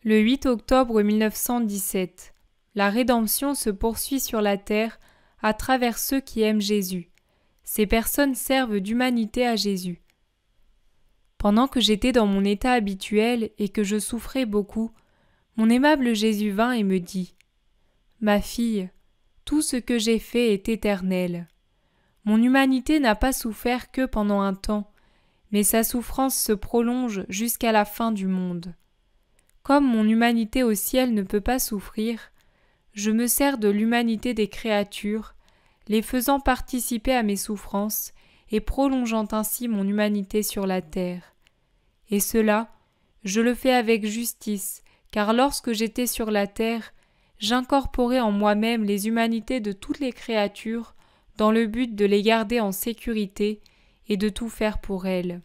Le 8 octobre 1917, la rédemption se poursuit sur la terre à travers ceux qui aiment Jésus. Ces personnes servent d'humanité à Jésus. Pendant que j'étais dans mon état habituel et que je souffrais beaucoup, mon aimable Jésus vint et me dit « Ma fille, tout ce que j'ai fait est éternel. Mon humanité n'a pas souffert que pendant un temps, mais sa souffrance se prolonge jusqu'à la fin du monde. Comme mon humanité au ciel ne peut pas souffrir, je me sers de l'humanité des créatures, les faisant participer à mes souffrances et prolongeant ainsi mon humanité sur la terre. Et cela, je le fais avec justice, car lorsque j'étais sur la terre, j'incorporais en moi-même les humanités de toutes les créatures dans le but de les garder en sécurité et de tout faire pour elles.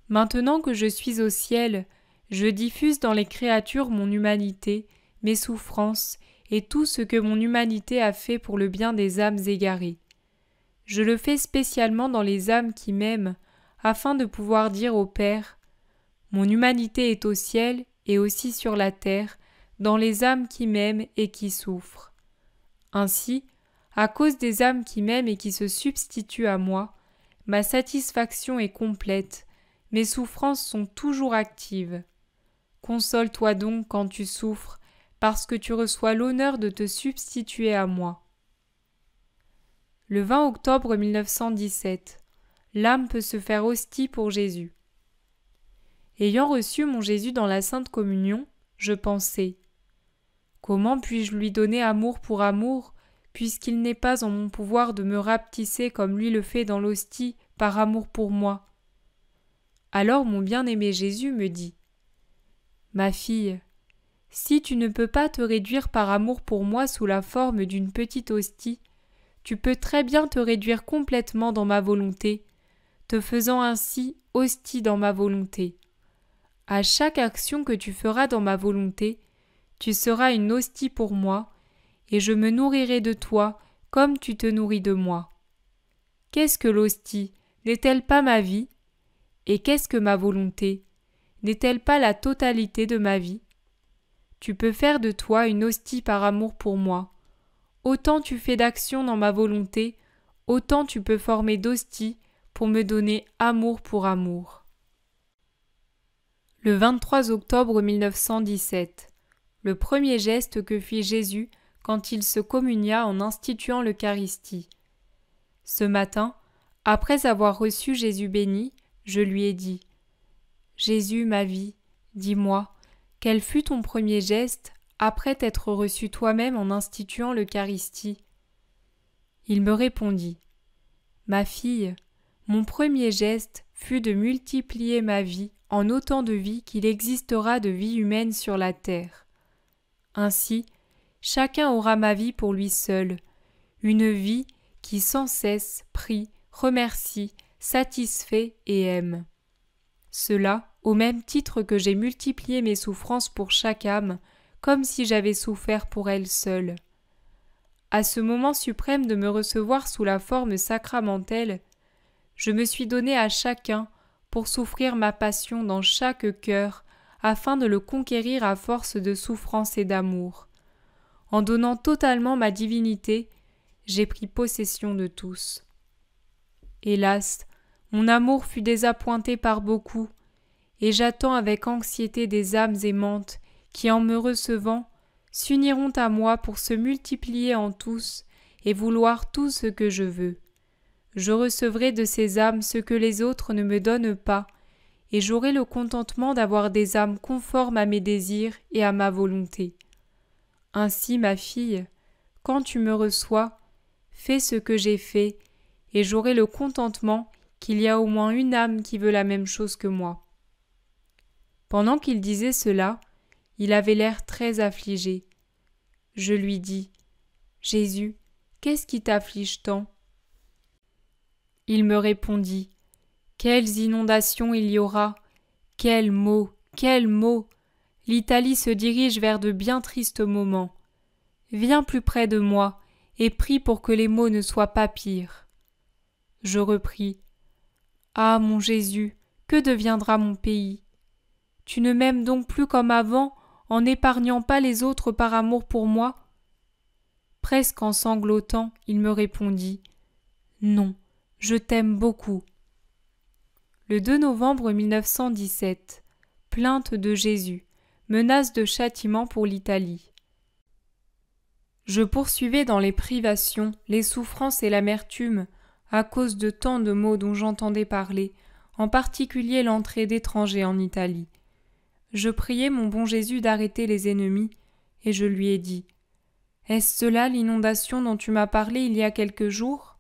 Maintenant que je suis au ciel, je diffuse dans les créatures mon humanité, mes souffrances et tout ce que mon humanité a fait pour le bien des âmes égarées. Je le fais spécialement dans les âmes qui m'aiment, afin de pouvoir dire au Père « Mon humanité est au ciel et aussi sur la terre, dans les âmes qui m'aiment et qui souffrent. » Ainsi, à cause des âmes qui m'aiment et qui se substituent à moi, ma satisfaction est complète, mes souffrances sont toujours actives. Console-toi donc quand tu souffres, parce que tu reçois l'honneur de te substituer à moi. Le 20 octobre 1917, l'âme peut se faire hostie pour Jésus. Ayant reçu mon Jésus dans la Sainte Communion, je pensais « Comment puis-je lui donner amour pour amour, puisqu'il n'est pas en mon pouvoir de me rapetisser comme lui le fait dans l'hostie par amour pour moi ?» Alors mon bien-aimé Jésus me dit « Ma fille, si tu ne peux pas te réduire par amour pour moi sous la forme d'une petite hostie, tu peux très bien te réduire complètement dans ma volonté, te faisant ainsi hostie dans ma volonté. À chaque action que tu feras dans ma volonté, tu seras une hostie pour moi, et je me nourrirai de toi comme tu te nourris de moi. Qu'est-ce que l'hostie? N'est-elle pas ma vie? Et qu'est-ce que ma volonté? N'est-elle pas la totalité de ma vie? Tu peux faire de toi une hostie par amour pour moi. Autant tu fais d'action dans ma volonté, autant tu peux former d'hostie pour me donner amour pour amour. Le 23 octobre 1917, le premier geste que fit Jésus quand il se communia en instituant l'Eucharistie. Ce matin, après avoir reçu Jésus béni, je lui ai dit « Jésus, ma vie, dis-moi, quel fut ton premier geste après t'être reçu toi-même en instituant l'Eucharistie ?» Il me répondit « Ma fille, mon premier geste fut de multiplier ma vie en autant de vies qu'il existera de vie humaine sur la terre. Ainsi, chacun aura ma vie pour lui seul, une vie qui sans cesse prie, remercie, satisfait et aime. Cela, au même titre que j'ai multiplié mes souffrances pour chaque âme, comme si j'avais souffert pour elle seule. À ce moment suprême de me recevoir sous la forme sacramentelle, je me suis donné à chacun pour souffrir ma passion dans chaque cœur, afin de le conquérir à force de souffrance et d'amour. En donnant totalement ma divinité, j'ai pris possession de tous. Hélas, mon amour fut désappointé par beaucoup, et j'attends avec anxiété des âmes aimantes qui, en me recevant, s'uniront à moi pour se multiplier en tous et vouloir tout ce que je veux. Je recevrai de ces âmes ce que les autres ne me donnent pas, et j'aurai le contentement d'avoir des âmes conformes à mes désirs et à ma volonté. Ainsi, ma fille, quand tu me reçois, fais ce que j'ai fait, et j'aurai le contentement qu'il y a au moins une âme qui veut la même chose que moi. » Pendant qu'il disait cela, il avait l'air très affligé. Je lui dis « Jésus, qu'est-ce qui t'afflige tant ?» Il me répondit « Quelles inondations il y aura! Quels maux! Quels maux! L'Italie se dirige vers de bien tristes moments. Viens plus près de moi et prie pour que les maux ne soient pas pires. » Je repris « Ah, mon Jésus, que deviendra mon pays? Tu ne m'aimes donc plus comme avant, en n'épargnant pas les autres par amour pour moi ?» Presque en sanglotant, il me répondit « Non, je t'aime beaucoup. » Le 2 novembre 1917. Plainte de Jésus. Menace de châtiment pour l'Italie. Je poursuivais dans les privations, les souffrances et l'amertume, à cause de tant de maux dont j'entendais parler, en particulier l'entrée d'étrangers en Italie. Je priai mon bon Jésus d'arrêter les ennemis, et je lui ai dit « Est-ce cela l'inondation dont tu m'as parlé il y a quelques jours ?»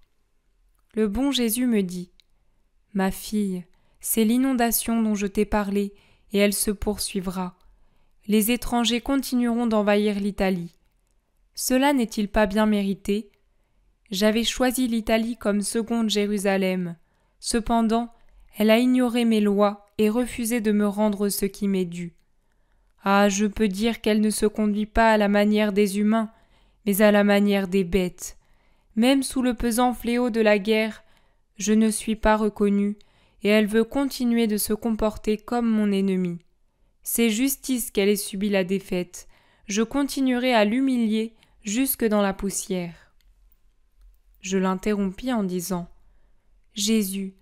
Le bon Jésus me dit « Ma fille, c'est l'inondation dont je t'ai parlé, et elle se poursuivra. Les étrangers continueront d'envahir l'Italie. Cela n'est-il pas bien mérité ? J'avais choisi l'Italie comme seconde Jérusalem. Cependant, elle a ignoré mes lois et refusé de me rendre ce qui m'est dû. Ah, je peux dire qu'elle ne se conduit pas à la manière des humains, mais à la manière des bêtes. Même sous le pesant fléau de la guerre, je ne suis pas reconnu, et elle veut continuer de se comporter comme mon ennemi. C'est justice qu'elle ait subi la défaite. Je continuerai à l'humilier jusque dans la poussière. » Je l'interrompis en disant « Jésus,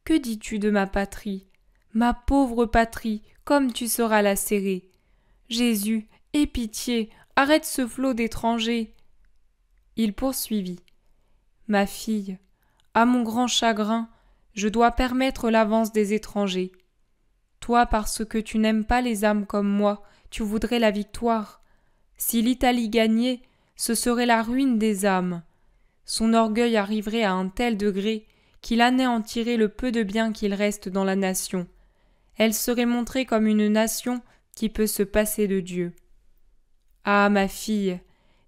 que dis-tu de ma patrie, ma pauvre patrie, comme tu seras lacérée. Jésus, aie pitié, arrête ce flot d'étrangers. » Il poursuivit « Ma fille, à mon grand chagrin, je dois permettre l'avance des étrangers. Toi, parce que tu n'aimes pas les âmes comme moi, tu voudrais la victoire. Si l'Italie gagnait, ce serait la ruine des âmes. Son orgueil arriverait à un tel degré qu'il anéantirait le peu de bien qu'il reste dans la nation. Elle serait montrée comme une nation qui peut se passer de Dieu. Ah, ma fille,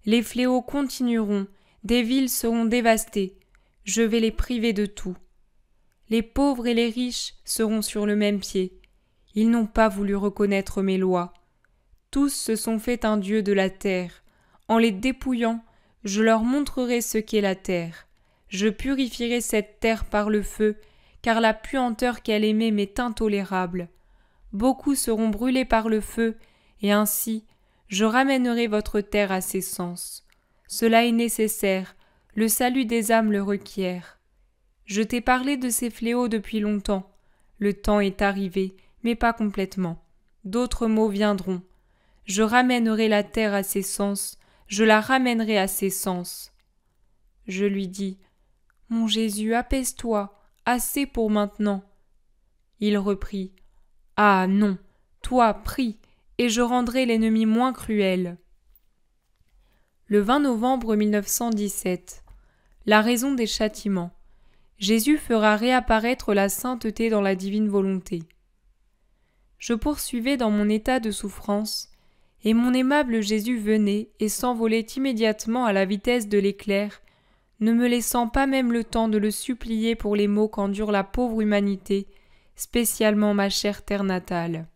les fléaux continueront, des villes seront dévastées, je vais les priver de tout. Les pauvres et les riches seront sur le même pied. Ils n'ont pas voulu reconnaître mes lois. Tous se sont fait un dieu de la terre. En les dépouillant, je leur montrerai ce qu'est la terre. Je purifierai cette terre par le feu, car la puanteur qu'elle émet m'est intolérable. Beaucoup seront brûlés par le feu, et ainsi je ramènerai votre terre à ses sens. Cela est nécessaire, le salut des âmes le requiert. Je t'ai parlé de ces fléaux depuis longtemps. Le temps est arrivé, mais pas complètement. D'autres maux viendront. Je ramènerai la terre à ses sens, je la ramènerai à ses sens. » Je lui dis « Mon Jésus, apaise-toi, assez pour maintenant. » Il reprit « Ah non, toi prie, et je rendrai l'ennemi moins cruel. » Le 20 novembre 1917. La raison des châtiments. Jésus fera réapparaître la sainteté dans la divine volonté. Je poursuivais dans mon état de souffrance, et mon aimable Jésus venait et s'envolait immédiatement à la vitesse de l'éclair, ne me laissant pas même le temps de le supplier pour les maux qu'endure la pauvre humanité, spécialement ma chère terre natale.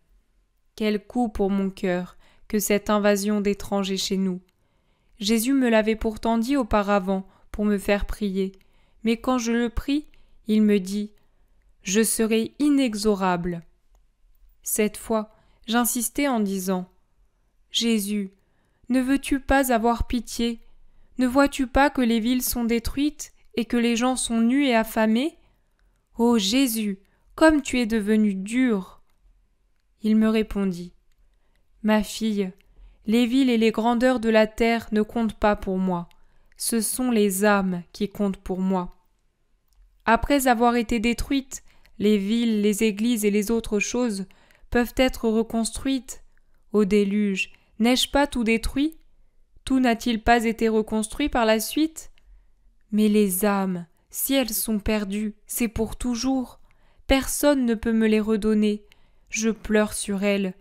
Quel coup pour mon cœur que cette invasion d'étrangers chez nous. Jésus me l'avait pourtant dit auparavant pour me faire prier, mais quand je le prie, il me dit « Je serai inexorable ». Cette fois, j'insistai en disant « Jésus, ne veux-tu pas avoir pitié ? Ne vois-tu pas que les villes sont détruites et que les gens sont nus et affamés ? Ô Jésus, comme tu es devenu dur !» Il me répondit « Ma fille, les villes et les grandeurs de la terre ne comptent pas pour moi. Ce sont les âmes qui comptent pour moi. Après avoir été détruites, les villes, les églises et les autres choses peuvent être reconstruites. Au déluge, n'ai-je pas tout détruit ? Tout n'a-t-il pas été reconstruit par la suite ? Mais les âmes, si elles sont perdues, c'est pour toujours. Personne ne peut me les redonner. Je pleure sur elles.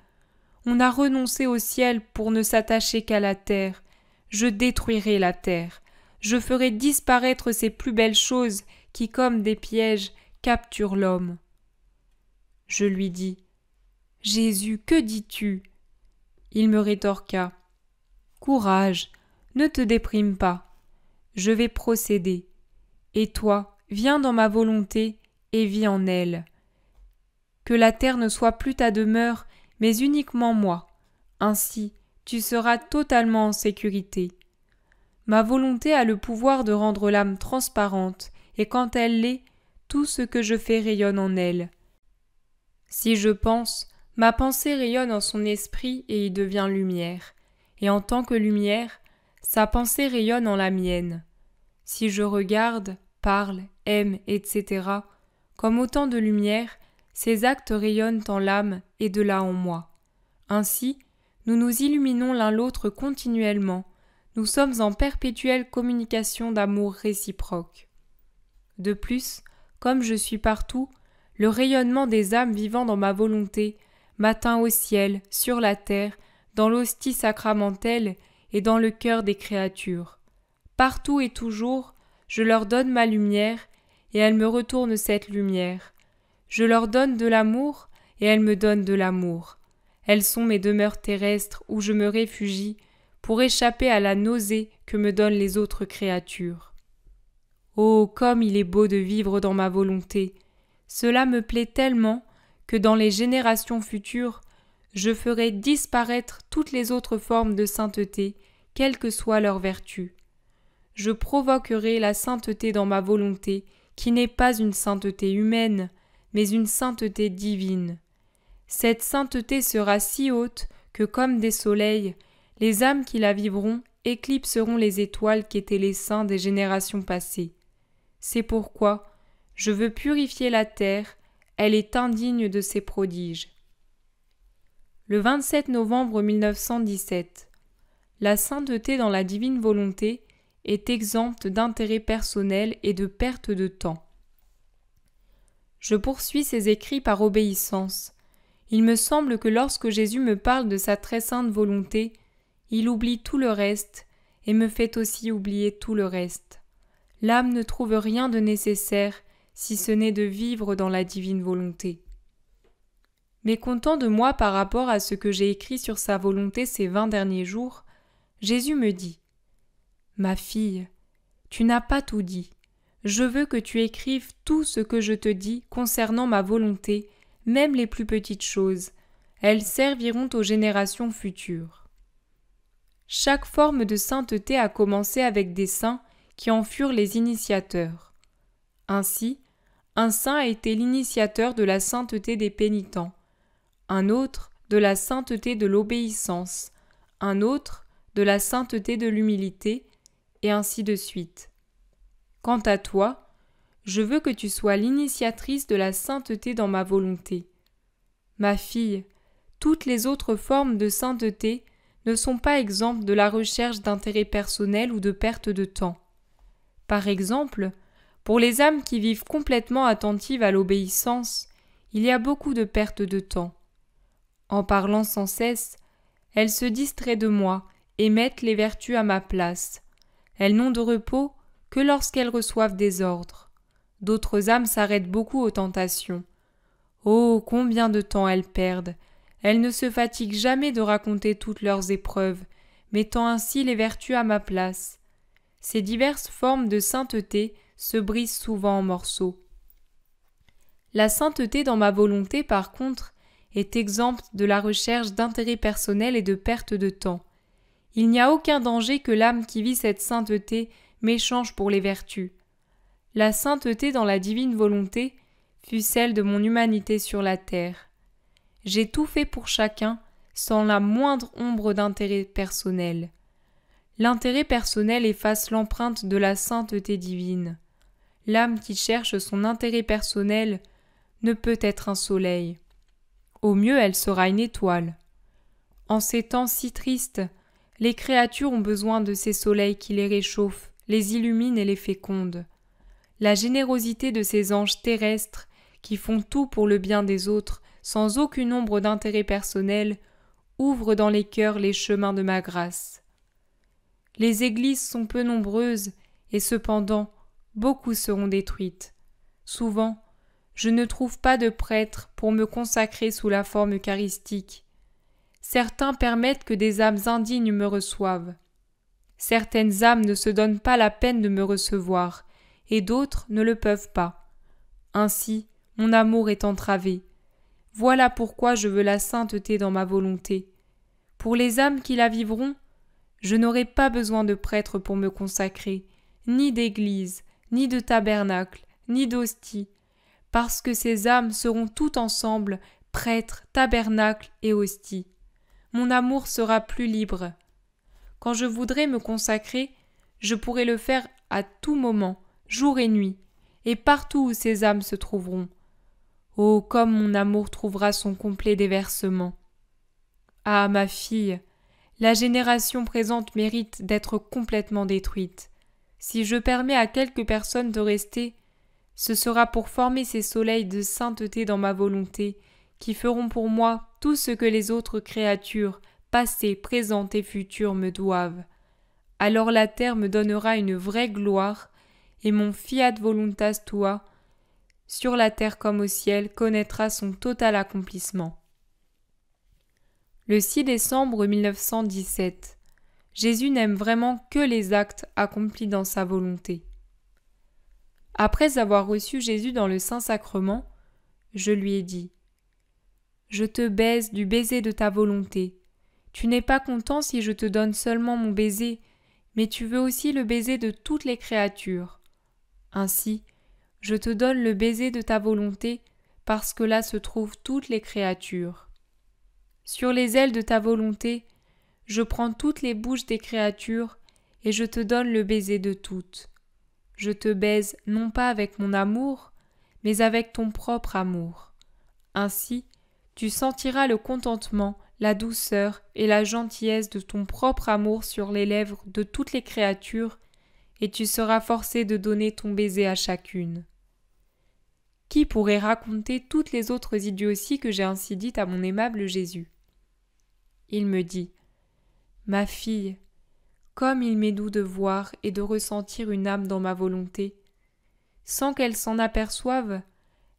On a renoncé au ciel pour ne s'attacher qu'à la terre. Je détruirai la terre. Je ferai disparaître ces plus belles choses qui, comme des pièges, capturent l'homme. Je lui dis « Jésus, que dis-tu » Il me rétorqua « Courage, ne te déprime pas. Je vais procéder. Et toi, viens dans ma volonté et vis en elle. Que la terre ne soit plus ta demeure, mais uniquement moi. Ainsi, tu seras totalement en sécurité. Ma volonté a le pouvoir de rendre l'âme transparente, et quand elle l'est, tout ce que je fais rayonne en elle. Si je pense, ma pensée rayonne en son esprit et y devient lumière, et en tant que lumière, sa pensée rayonne en la mienne. Si je regarde, parle, aime, etc., comme autant de lumière, ces actes rayonnent en l'âme et de là en moi. Ainsi, nous nous illuminons l'un l'autre continuellement, nous sommes en perpétuelle communication d'amour réciproque. De plus, comme je suis partout, le rayonnement des âmes vivant dans ma volonté m'atteint au ciel, sur la terre, dans l'hostie sacramentelle et dans le cœur des créatures. Partout et toujours, je leur donne ma lumière, et elles me retournent cette lumière. Je leur donne de l'amour, et elles me donnent de l'amour. Elles sont mes demeures terrestres où je me réfugie pour échapper à la nausée que me donnent les autres créatures. Oh, comme il est beau de vivre dans ma volonté! Cela me plaît tellement que dans les générations futures, je ferai disparaître toutes les autres formes de sainteté, quelle que soit leur vertu. Je provoquerai la sainteté dans ma volonté, qui n'est pas une sainteté humaine, mais une sainteté divine. Cette sainteté sera si haute que, comme des soleils, les âmes qui la vivront éclipseront les étoiles qui étaient les saints des générations passées. C'est pourquoi je veux purifier la terre, elle est indigne de ses prodiges. Le 27 novembre 1917. La sainteté dans la divine volonté est exempte d'intérêt personnel et de perte de temps. Je poursuis ces écrits par obéissance. Il me semble que lorsque Jésus me parle de sa très sainte volonté, il oublie tout le reste et me fait aussi oublier tout le reste. L'âme ne trouve rien de nécessaire si ce n'est de vivre dans la divine volonté. Mécontent de moi par rapport à ce que j'ai écrit sur sa volonté ces 20 derniers jours, Jésus me dit « Ma fille, tu n'as pas tout dit. Je veux que tu écrives tout ce que je te dis concernant ma volonté, même les plus petites choses. Elles serviront aux générations futures. » Chaque forme de sainteté a commencé avec des saints qui en furent les initiateurs. Ainsi, un saint a été l'initiateur de la sainteté des pénitents, un autre de la sainteté de l'obéissance, un autre de la sainteté de l'humilité, et ainsi de suite. Quant à toi, je veux que tu sois l'initiatrice de la sainteté dans ma volonté. Ma fille, toutes les autres formes de sainteté ne sont pas exemptes de la recherche d'intérêt personnel ou de perte de temps. Par exemple, pour les âmes qui vivent complètement attentives à l'obéissance, il y a beaucoup de perte de temps. En parlant sans cesse, elles se distraient de moi et mettent les vertus à ma place. Elles n'ont de repos que lorsqu'elles reçoivent des ordres. D'autres âmes s'arrêtent beaucoup aux tentations. Oh, combien de temps elles perdent! Elles ne se fatiguent jamais de raconter toutes leurs épreuves, mettant ainsi les vertus à ma place. Ces diverses formes de sainteté se brisent souvent en morceaux. La sainteté dans ma volonté, par contre, est exempte de la recherche d'intérêt personnel et de perte de temps. Il n'y a aucun danger que l'âme qui vit cette sainteté m'échange pour les vertus. La sainteté dans la divine volonté fut celle de mon humanité sur la terre. J'ai tout fait pour chacun sans la moindre ombre d'intérêt personnel. L'intérêt personnel efface l'empreinte de la sainteté divine. L'âme qui cherche son intérêt personnel ne peut être un soleil. Au mieux, elle sera une étoile. En ces temps si tristes, les créatures ont besoin de ces soleils qui les réchauffent, les illuminent et les fécondent. La générosité de ces anges terrestres qui font tout pour le bien des autres sans aucune ombre d'intérêt personnel ouvre dans les cœurs les chemins de ma grâce. Les églises sont peu nombreuses et cependant beaucoup seront détruites. Souvent, je ne trouve pas de prêtre pour me consacrer sous la forme eucharistique. Certains permettent que des âmes indignes me reçoivent. Certaines âmes ne se donnent pas la peine de me recevoir, et d'autres ne le peuvent pas. Ainsi, mon amour est entravé. Voilà pourquoi je veux la sainteté dans ma volonté. Pour les âmes qui la vivront, je n'aurai pas besoin de prêtre pour me consacrer, ni d'église, ni de tabernacle, ni d'hostie, parce que ces âmes seront toutes ensemble prêtres, tabernacle et hostie. Mon amour sera plus libre. Quand je voudrai me consacrer, je pourrai le faire à tout moment, jour et nuit, et partout où ces âmes se trouveront. Oh, comme mon amour trouvera son complet déversement. Ah, ma fille, la génération présente mérite d'être complètement détruite. Si je permets à quelques personnes de rester, ce sera pour former ces soleils de sainteté dans ma volonté, qui feront pour moi tout ce que les autres créatures, passées, présentes et futures, me doivent. Alors la terre me donnera une vraie gloire, et mon fiat voluntas tua, sur la terre comme au ciel, connaîtra son total accomplissement. Le 6 décembre 1917. Jésus n'aime vraiment que les actes accomplis dans sa volonté. Après avoir reçu Jésus dans le Saint-Sacrement, je lui ai dit « Je te baise du baiser de ta volonté. Tu n'es pas content si je te donne seulement mon baiser, mais tu veux aussi le baiser de toutes les créatures. Ainsi, je te donne le baiser de ta volonté, parce que là se trouvent toutes les créatures. Sur les ailes de ta volonté, je prends toutes les bouches des créatures, et je te donne le baiser de toutes. Je te baise non pas avec mon amour, mais avec ton propre amour. Ainsi, tu sentiras le contentement, la douceur et la gentillesse de ton propre amour sur les lèvres de toutes les créatures, et tu seras forcé de donner ton baiser à chacune. Qui pourrait raconter toutes les autres idioties que j'ai ainsi dites à mon aimable Jésus? Il me dit « Ma fille, comme il m'est doux de voir et de ressentir une âme dans ma volonté. Sans qu'elle s'en aperçoive,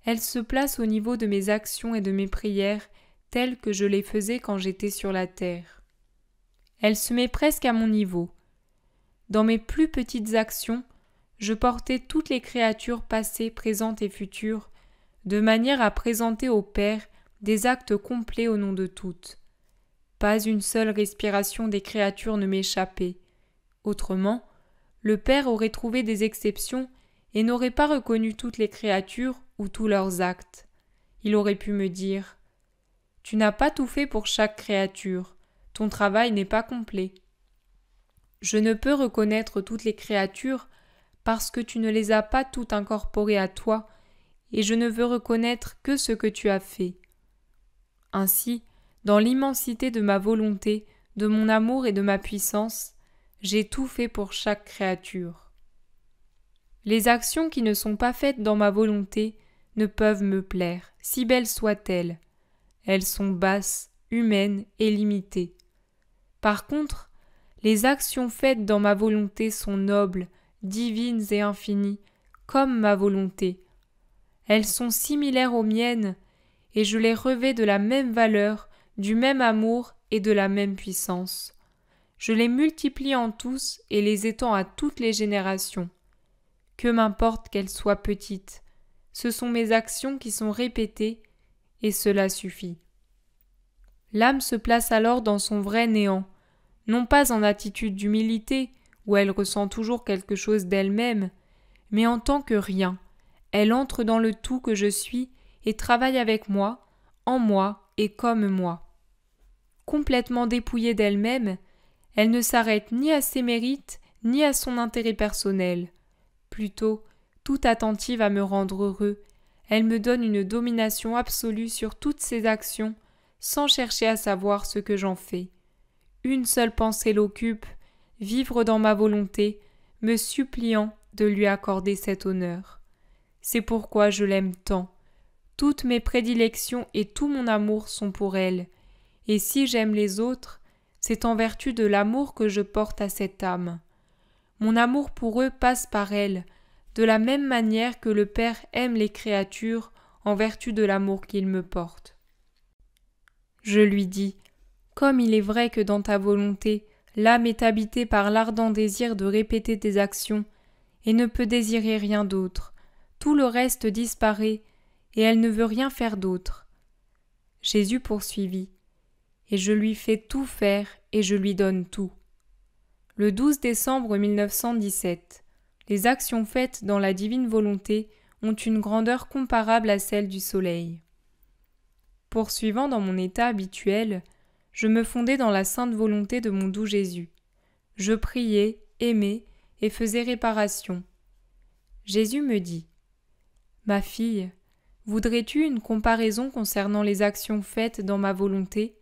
elle se place au niveau de mes actions et de mes prières telles que je les faisais quand j'étais sur la terre. Elle se met presque à mon niveau. Dans mes plus petites actions, je portais toutes les créatures passées, présentes et futures, de manière à présenter au Père des actes complets au nom de toutes. Pas une seule respiration des créatures ne m'échappait. Autrement, le Père aurait trouvé des exceptions et n'aurait pas reconnu toutes les créatures ou tous leurs actes. Il aurait pu me dire « Tu n'as pas tout fait pour chaque créature, ton travail n'est pas complet. » Je ne peux reconnaître toutes les créatures parce que tu ne les as pas toutes incorporées à toi, et je ne veux reconnaître que ce que tu as fait. Ainsi, dans l'immensité de ma volonté, de mon amour et de ma puissance, j'ai tout fait pour chaque créature. Les actions qui ne sont pas faites dans ma volonté ne peuvent me plaire, si belles soient-elles. Elles sont basses, humaines et limitées. Par contre, les actions faites dans ma volonté sont nobles, divines et infinies, comme ma volonté. Elles sont similaires aux miennes, et je les revêts de la même valeur, du même amour et de la même puissance. Je les multiplie en tous et les étends à toutes les générations. Que m'importe qu'elles soient petites, ce sont mes actions qui sont répétées, et cela suffit. L'âme se place alors dans son vrai néant, non pas en attitude d'humilité, où elle ressent toujours quelque chose d'elle-même, mais en tant que rien. Elle entre dans le tout que je suis et travaille avec moi, en moi et comme moi. Complètement dépouillée d'elle-même, elle ne s'arrête ni à ses mérites, ni à son intérêt personnel. Plutôt, tout attentive à me rendre heureux, elle me donne une domination absolue sur toutes ses actions, sans chercher à savoir ce que j'en fais. Une seule pensée l'occupe, vivre dans ma volonté, me suppliant de lui accorder cet honneur. C'est pourquoi je l'aime tant. Toutes mes prédilections et tout mon amour sont pour elle, et si j'aime les autres, c'est en vertu de l'amour que je porte à cette âme. Mon amour pour eux passe par elle, de la même manière que le Père aime les créatures en vertu de l'amour qu'il me porte. Je lui dis, comme il est vrai que dans ta volonté, l'âme est habitée par l'ardent désir de répéter tes actions, et ne peut désirer rien d'autre, tout le reste disparaît, et elle ne veut rien faire d'autre. Jésus poursuivit. Et je lui fais tout faire et je lui donne tout. Le 12 décembre 1917, les actions faites dans la divine volonté ont une grandeur comparable à celle du soleil. Poursuivant dans mon état habituel, je me fondais dans la sainte volonté de mon doux Jésus. Je priais, aimais et faisais réparation. Jésus me dit : « Ma fille, voudrais-tu une comparaison concernant les actions faites dans ma volonté ?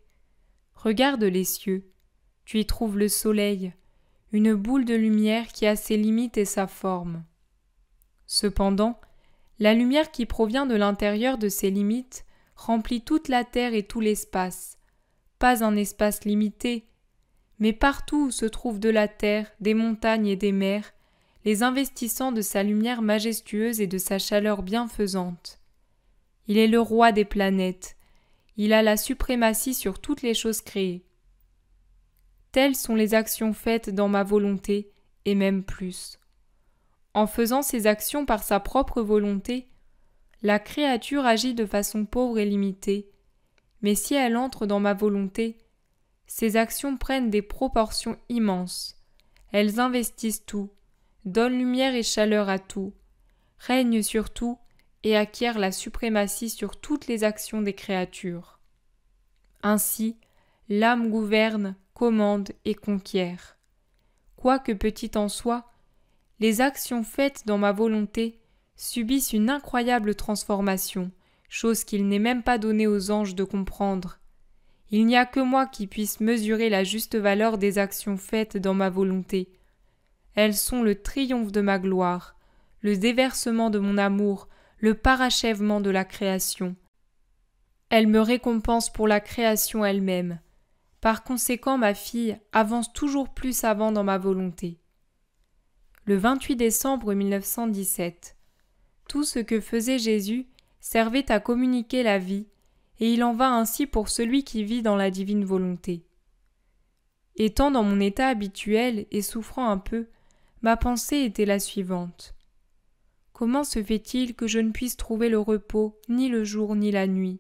Regarde les cieux, tu y trouves le soleil, une boule de lumière qui a ses limites et sa forme. Cependant, la lumière qui provient de l'intérieur de ces limites remplit toute la terre et tout l'espace, pas un espace limité, mais partout où se trouve de la terre, des montagnes et des mers, les investissant de sa lumière majestueuse et de sa chaleur bienfaisante. Il est le roi des planètes, il a la suprématie sur toutes les choses créées. Telles sont les actions faites dans ma volonté, et même plus. En faisant ces actions par sa propre volonté, la créature agit de façon pauvre et limitée, mais si elle entre dans ma volonté, ces actions prennent des proportions immenses. Elles investissent tout, donnent lumière et chaleur à tout, règnent sur tout et acquièrent la suprématie sur toutes les actions des créatures. Ainsi, l'âme gouverne, commande et conquiert. Quoique petite en soi, les actions faites dans ma volonté subissent une incroyable transformation, chose qu'il n'est même pas donné aux anges de comprendre. Il n'y a que moi qui puisse mesurer la juste valeur des actions faites dans ma volonté. Elles sont le triomphe de ma gloire, le déversement de mon amour, le parachèvement de la création. Elles me récompensent pour la création elle-même. Par conséquent, ma fille avance toujours plus avant dans ma volonté. Le 28 décembre 1917, tout ce que faisait Jésus servait à communiquer la vie, et il en va ainsi pour celui qui vit dans la divine volonté. Étant dans mon état habituel et souffrant un peu, ma pensée était la suivante. Comment se fait-il que je ne puisse trouver le repos ni le jour ni la nuit ?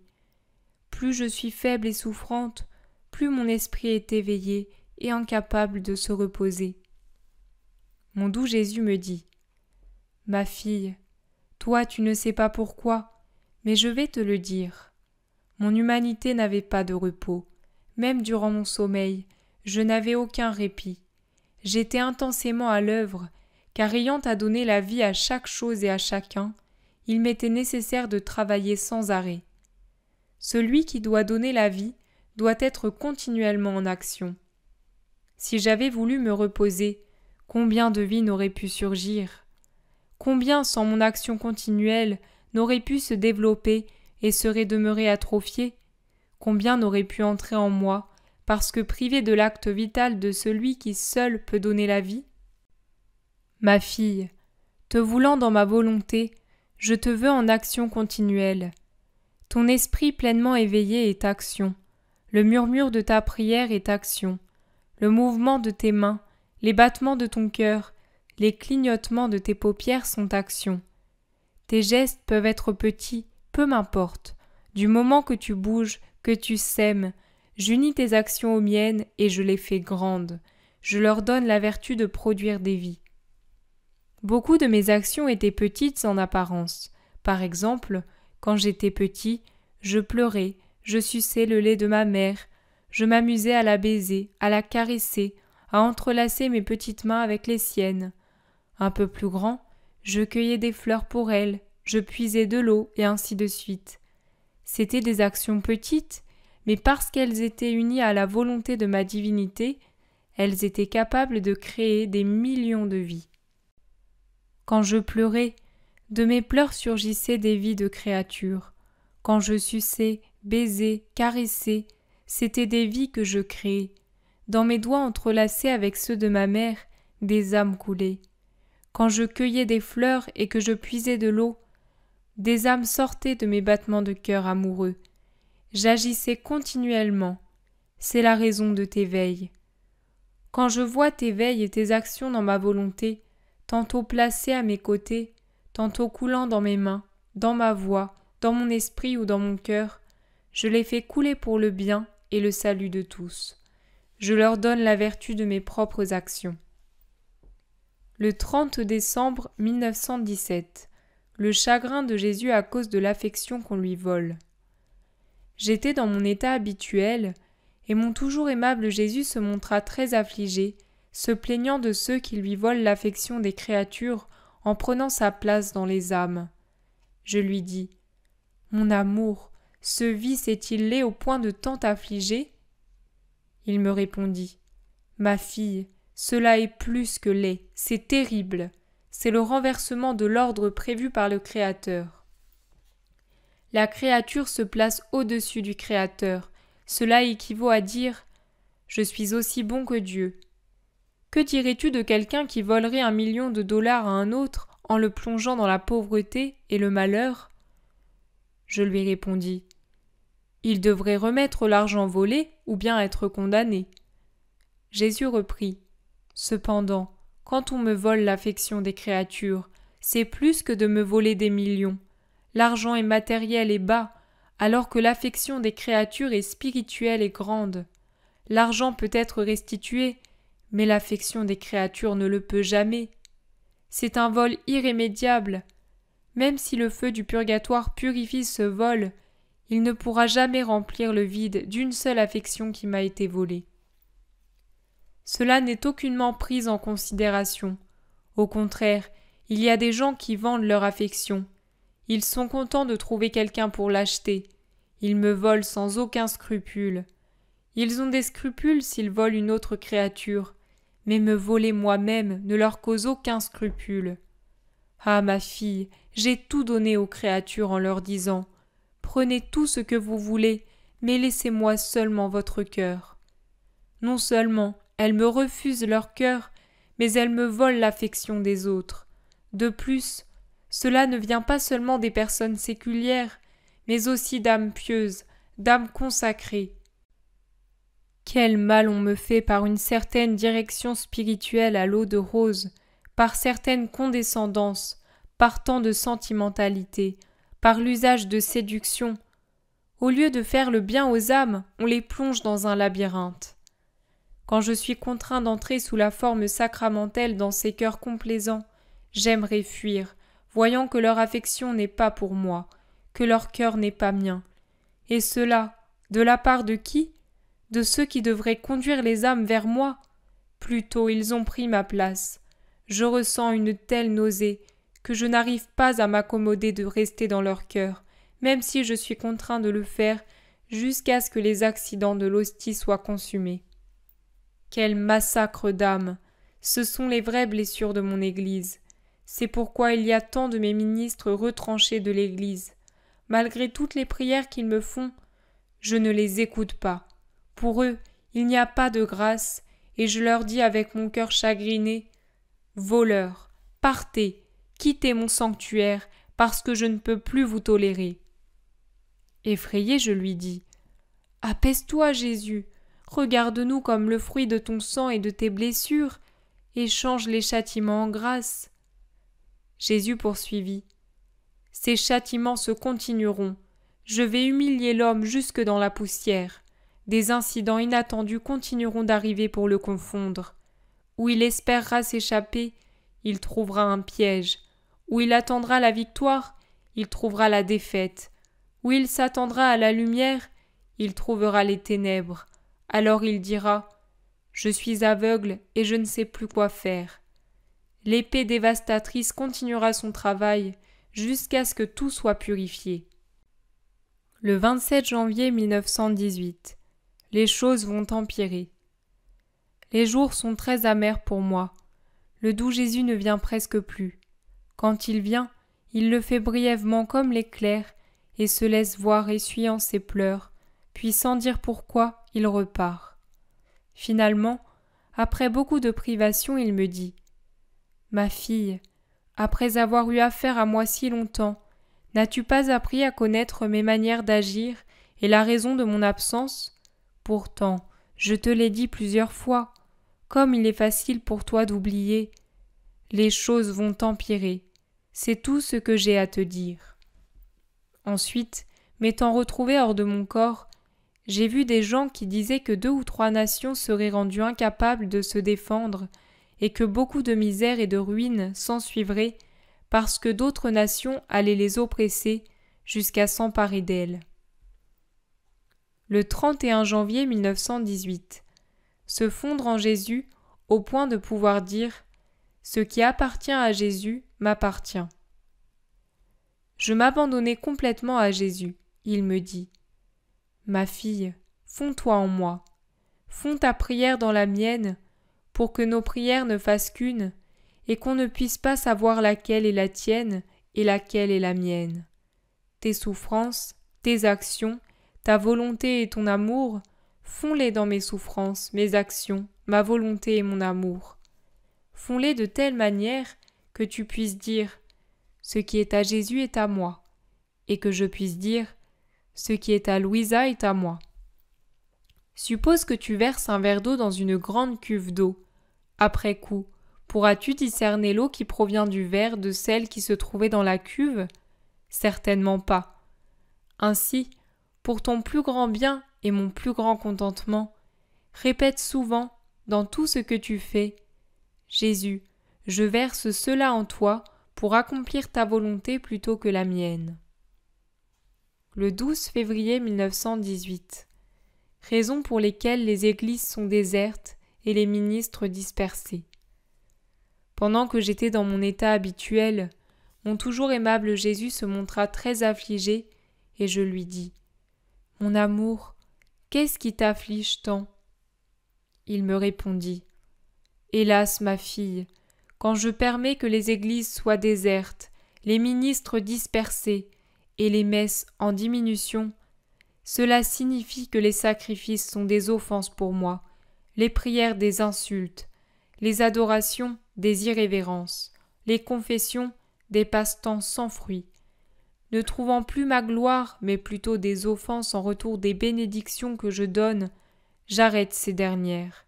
Plus je suis faible et souffrante, plus mon esprit est éveillé et incapable de se reposer. Mon doux Jésus me dit : « Ma fille, toi tu ne sais pas pourquoi, mais je vais te le dire. Mon humanité n'avait pas de repos. Même durant mon sommeil, je n'avais aucun répit. J'étais intensément à l'œuvre, car ayant à donner la vie à chaque chose et à chacun, il m'était nécessaire de travailler sans arrêt. Celui qui doit donner la vie doit être continuellement en action. Si j'avais voulu me reposer, combien de vies n'auraient pu surgir ? Combien, sans mon action continuelle, n'auraient pu se développer et seraient demeurées atrophiées ? Combien n'auraient pu entrer en moi, parce que privées de l'acte vital de celui qui seul peut donner la vie ? Ma fille, te voulant dans ma volonté, je te veux en action continuelle. Ton esprit pleinement éveillé est action. Le murmure de ta prière est action. Le mouvement de tes mains, les battements de ton cœur, les clignotements de tes paupières sont action. Tes gestes peuvent être petits, peu m'importe. Du moment que tu bouges, que tu sèmes, j'unis tes actions aux miennes et je les fais grandes. Je leur donne la vertu de produire des vies. Beaucoup de mes actions étaient petites en apparence. Par exemple, quand j'étais petit, je pleurais, je suçais le lait de ma mère, je m'amusais à la baiser, à la caresser, à entrelacer mes petites mains avec les siennes. Un peu plus grand, je cueillais des fleurs pour elle, je puisais de l'eau et ainsi de suite. C'étaient des actions petites, mais parce qu'elles étaient unies à la volonté de ma divinité, elles étaient capables de créer des millions de vies. Quand je pleurais, de mes pleurs surgissaient des vies de créatures. Quand je suçais, baisais, caressais, c'étaient des vies que je créais. Dans mes doigts entrelacés avec ceux de ma mère, des âmes coulaient. Quand je cueillais des fleurs et que je puisais de l'eau, des âmes sortaient de mes battements de cœur amoureux. J'agissais continuellement. C'est la raison de tes veilles. Quand je vois tes veilles et tes actions dans ma volonté, tantôt placées à mes côtés, tantôt coulant dans mes mains, dans ma voix, dans mon esprit ou dans mon cœur, Je les fais couler pour le bien et le salut de tous. Je leur donne la vertu de mes propres actions. Le 30 décembre 1917. Le chagrin de Jésus à cause de l'affection qu'on lui vole. J'étais dans mon état habituel, et mon toujours aimable Jésus se montra très affligé, se plaignant de ceux qui lui volent l'affection des créatures en prenant sa place dans les âmes. Je lui dis : « Mon amour, ce vice est-il laid au point de tant t'affliger ?» Il me répondit : « Ma fille, cela est plus que laid, c'est terrible. C'est le renversement de l'ordre prévu par le Créateur. La créature se place au-dessus du Créateur. Cela équivaut à dire « Je suis aussi bon que Dieu ». Que dirais-tu de quelqu'un qui volerait $1 million à un autre en le plongeant dans la pauvreté et le malheur ? Je lui répondis : il devrait remettre l'argent volé ou bien être condamné. Jésus reprit : cependant, quand on me vole l'affection des créatures, c'est plus que de me voler des millions. L'argent est matériel et bas, alors que l'affection des créatures est spirituelle et grande. L'argent peut être restitué, mais l'affection des créatures ne le peut jamais. C'est un vol irrémédiable. Même si le feu du purgatoire purifie ce vol, il ne pourra jamais remplir le vide d'une seule affection qui m'a été volée. Cela n'est aucunement pris en considération. Au contraire, il y a des gens qui vendent leur affection. Ils sont contents de trouver quelqu'un pour l'acheter. Ils me volent sans aucun scrupule. Ils ont des scrupules s'ils volent une autre créature, mais me voler moi-même ne leur cause aucun scrupule. Ah, ma fille, j'ai tout donné aux créatures en leur disant : prenez tout ce que vous voulez, mais laissez-moi seulement votre cœur. Non seulement elles me refusent leur cœur, mais elles me volent l'affection des autres. De plus, cela ne vient pas seulement des personnes séculières, mais aussi d'âmes pieuses, d'âmes consacrées. Quel mal on me fait par une certaine direction spirituelle à l'eau de rose, par certaines condescendances, par tant de sentimentalité, par l'usage de séduction. Au lieu de faire le bien aux âmes, on les plonge dans un labyrinthe. Quand je suis contraint d'entrer sous la forme sacramentelle dans ces cœurs complaisants, j'aimerais fuir, voyant que leur affection n'est pas pour moi, que leur cœur n'est pas mien. Et cela, de la part de qui ? De ceux qui devraient conduire les âmes vers moi ? Plutôt ils ont pris ma place. Je ressens une telle nausée que je n'arrive pas à m'accommoder de rester dans leur cœur, même si je suis contraint de le faire jusqu'à ce que les accidents de l'hostie soient consumés. Quel massacre d'âmes ! Ce sont les vraies blessures de mon Église. C'est pourquoi il y a tant de mes ministres retranchés de l'Église. Malgré toutes les prières qu'ils me font, je ne les écoute pas. Pour eux, il n'y a pas de grâce, et je leur dis avec mon cœur chagriné : voleurs, partez, quittez mon sanctuaire, parce que je ne peux plus vous tolérer. Effrayé, je lui dis : apaise-toi, Jésus, regarde-nous comme le fruit de ton sang et de tes blessures, et change les châtiments en grâce. Jésus poursuivit : ces châtiments se continueront. Je vais humilier l'homme jusque dans la poussière. Des incidents inattendus continueront d'arriver pour le confondre. Où il espérera s'échapper, il trouvera un piège. Où il attendra la victoire, il trouvera la défaite. Où il s'attendra à la lumière, il trouvera les ténèbres. Alors il dira : je suis aveugle et je ne sais plus quoi faire. L'épée dévastatrice continuera son travail jusqu'à ce que tout soit purifié. Le 27 janvier 1918. Les choses vont empirer. Les jours sont très amers pour moi. Le doux Jésus ne vient presque plus. Quand il vient, il le fait brièvement comme l'éclair et se laisse voir essuyant ses pleurs, puis sans dire pourquoi, il repart. Finalement, après beaucoup de privations, il me dit : ma fille, après avoir eu affaire à moi si longtemps, n'as-tu pas appris à connaître mes manières d'agir et la raison de mon absence ? Pourtant, je te l'ai dit plusieurs fois, comme il est facile pour toi d'oublier. Les choses vont empirer, c'est tout ce que j'ai à te dire. Ensuite, m'étant retrouvé hors de mon corps, j'ai vu des gens qui disaient que 2 ou 3 nations seraient rendues incapables de se défendre et que beaucoup de misère et de ruines s'ensuivraient parce que d'autres nations allaient les oppresser jusqu'à s'emparer d'elles. Le 31 janvier 1918, se fondre en Jésus au point de pouvoir dire « Ce qui appartient à Jésus m'appartient ». Je m'abandonnai complètement à Jésus. Il me dit « Ma fille, fonds-toi en moi, fonds ta prière dans la mienne, pour que nos prières ne fassent qu'une, et qu'on ne puisse pas savoir laquelle est la tienne et laquelle est la mienne. Tes souffrances, tes actions, ta volonté et ton amour, fonds-les dans mes souffrances, mes actions, ma volonté et mon amour. Fonds-les de telle manière que tu puisses dire « Ce qui est à Jésus est à moi », et que je puisse dire « Ce qui est à Louisa est à moi ». Suppose que tu verses un verre d'eau dans une grande cuve d'eau. Après coup, pourras-tu discerner l'eau qui provient du verre de celle qui se trouvait dans la cuve ? Certainement pas. Ainsi, pour ton plus grand bien et mon plus grand contentement, répète souvent, dans tout ce que tu fais, « Jésus, je verse cela en toi pour accomplir ta volonté plutôt que la mienne. » Le 12 février 1918. Raisons pour lesquelles les églises sont désertes et les ministres dispersés. Pendant que j'étais dans mon état habituel, mon toujours aimable Jésus se montra très affligé et je lui dis « Mon amour, qu'est-ce qui t'afflige tant ?» Il me répondit « Hélas, ma fille, quand je permets que les églises soient désertes, les ministres dispersés et les messes en diminution, cela signifie que les sacrifices sont des offenses pour moi, les prières des insultes, les adorations des irrévérences, les confessions des passe-temps sans fruit. Ne trouvant plus ma gloire, mais plutôt des offenses en retour des bénédictions que je donne, j'arrête ces dernières.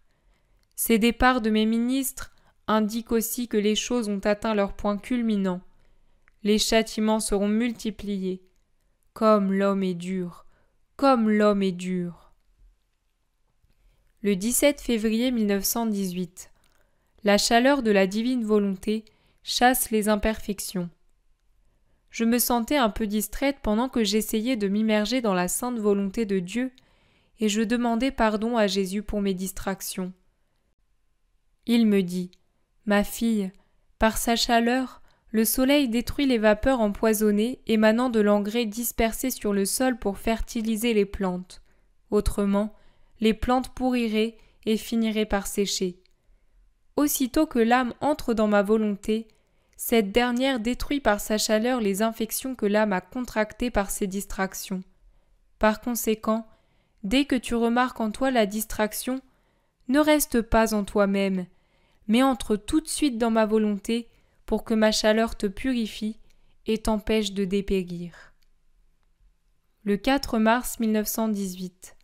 Ces départs de mes ministres indiquent aussi que les choses ont atteint leur point culminant. Les châtiments seront multipliés. Comme l'homme est dur, comme l'homme est dur. Le 17 février 1918. La chaleur de la divine volonté chasse les imperfections. Je me sentais un peu distraite pendant que j'essayais de m'immerger dans la sainte volonté de Dieu et je demandais pardon à Jésus pour mes distractions. Il me dit « Ma fille, par sa chaleur, le soleil détruit les vapeurs empoisonnées émanant de l'engrais dispersé sur le sol pour fertiliser les plantes. Autrement, les plantes pourriraient et finiraient par sécher. Aussitôt que l'âme entre dans ma volonté, cette dernière détruit par sa chaleur les infections que l'âme a contractées par ses distractions. Par conséquent, dès que tu remarques en toi la distraction, ne reste pas en toi-même, mais entre tout de suite dans ma volonté pour que ma chaleur te purifie et t'empêche de dépérir. Le 4 mars 1918.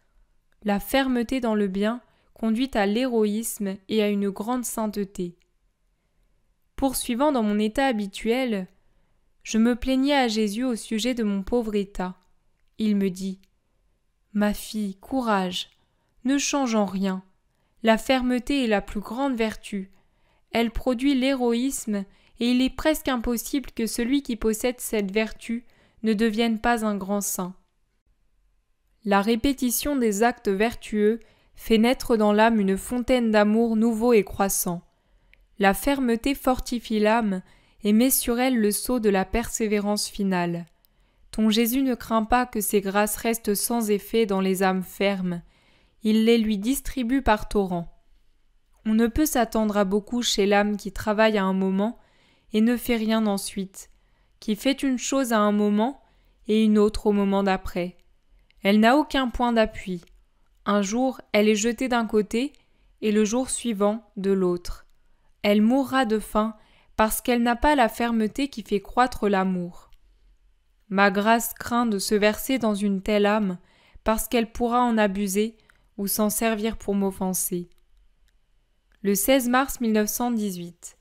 La fermeté dans le bien conduit à l'héroïsme et à une grande sainteté. Poursuivant dans mon état habituel, je me plaignais à Jésus au sujet de mon pauvre état. Il me dit « Ma fille, courage, ne change en rien. La fermeté est la plus grande vertu. Elle produit l'héroïsme et il est presque impossible que celui qui possède cette vertu ne devienne pas un grand saint. La répétition des actes vertueux fait naître dans l'âme une fontaine d'amour nouveau et croissant. La fermeté fortifie l'âme et met sur elle le sceau de la persévérance finale. Ton Jésus ne craint pas que ses grâces restent sans effet dans les âmes fermes. Il les lui distribue par torrents. On ne peut s'attendre à beaucoup chez l'âme qui travaille à un moment et ne fait rien ensuite, qui fait une chose à un moment et une autre au moment d'après. Elle n'a aucun point d'appui. Un jour, elle est jetée d'un côté et le jour suivant de l'autre. Elle mourra de faim parce qu'elle n'a pas la fermeté qui fait croître l'amour. Ma grâce craint de se verser dans une telle âme parce qu'elle pourra en abuser ou s'en servir pour m'offenser. Le 16 mars 1918.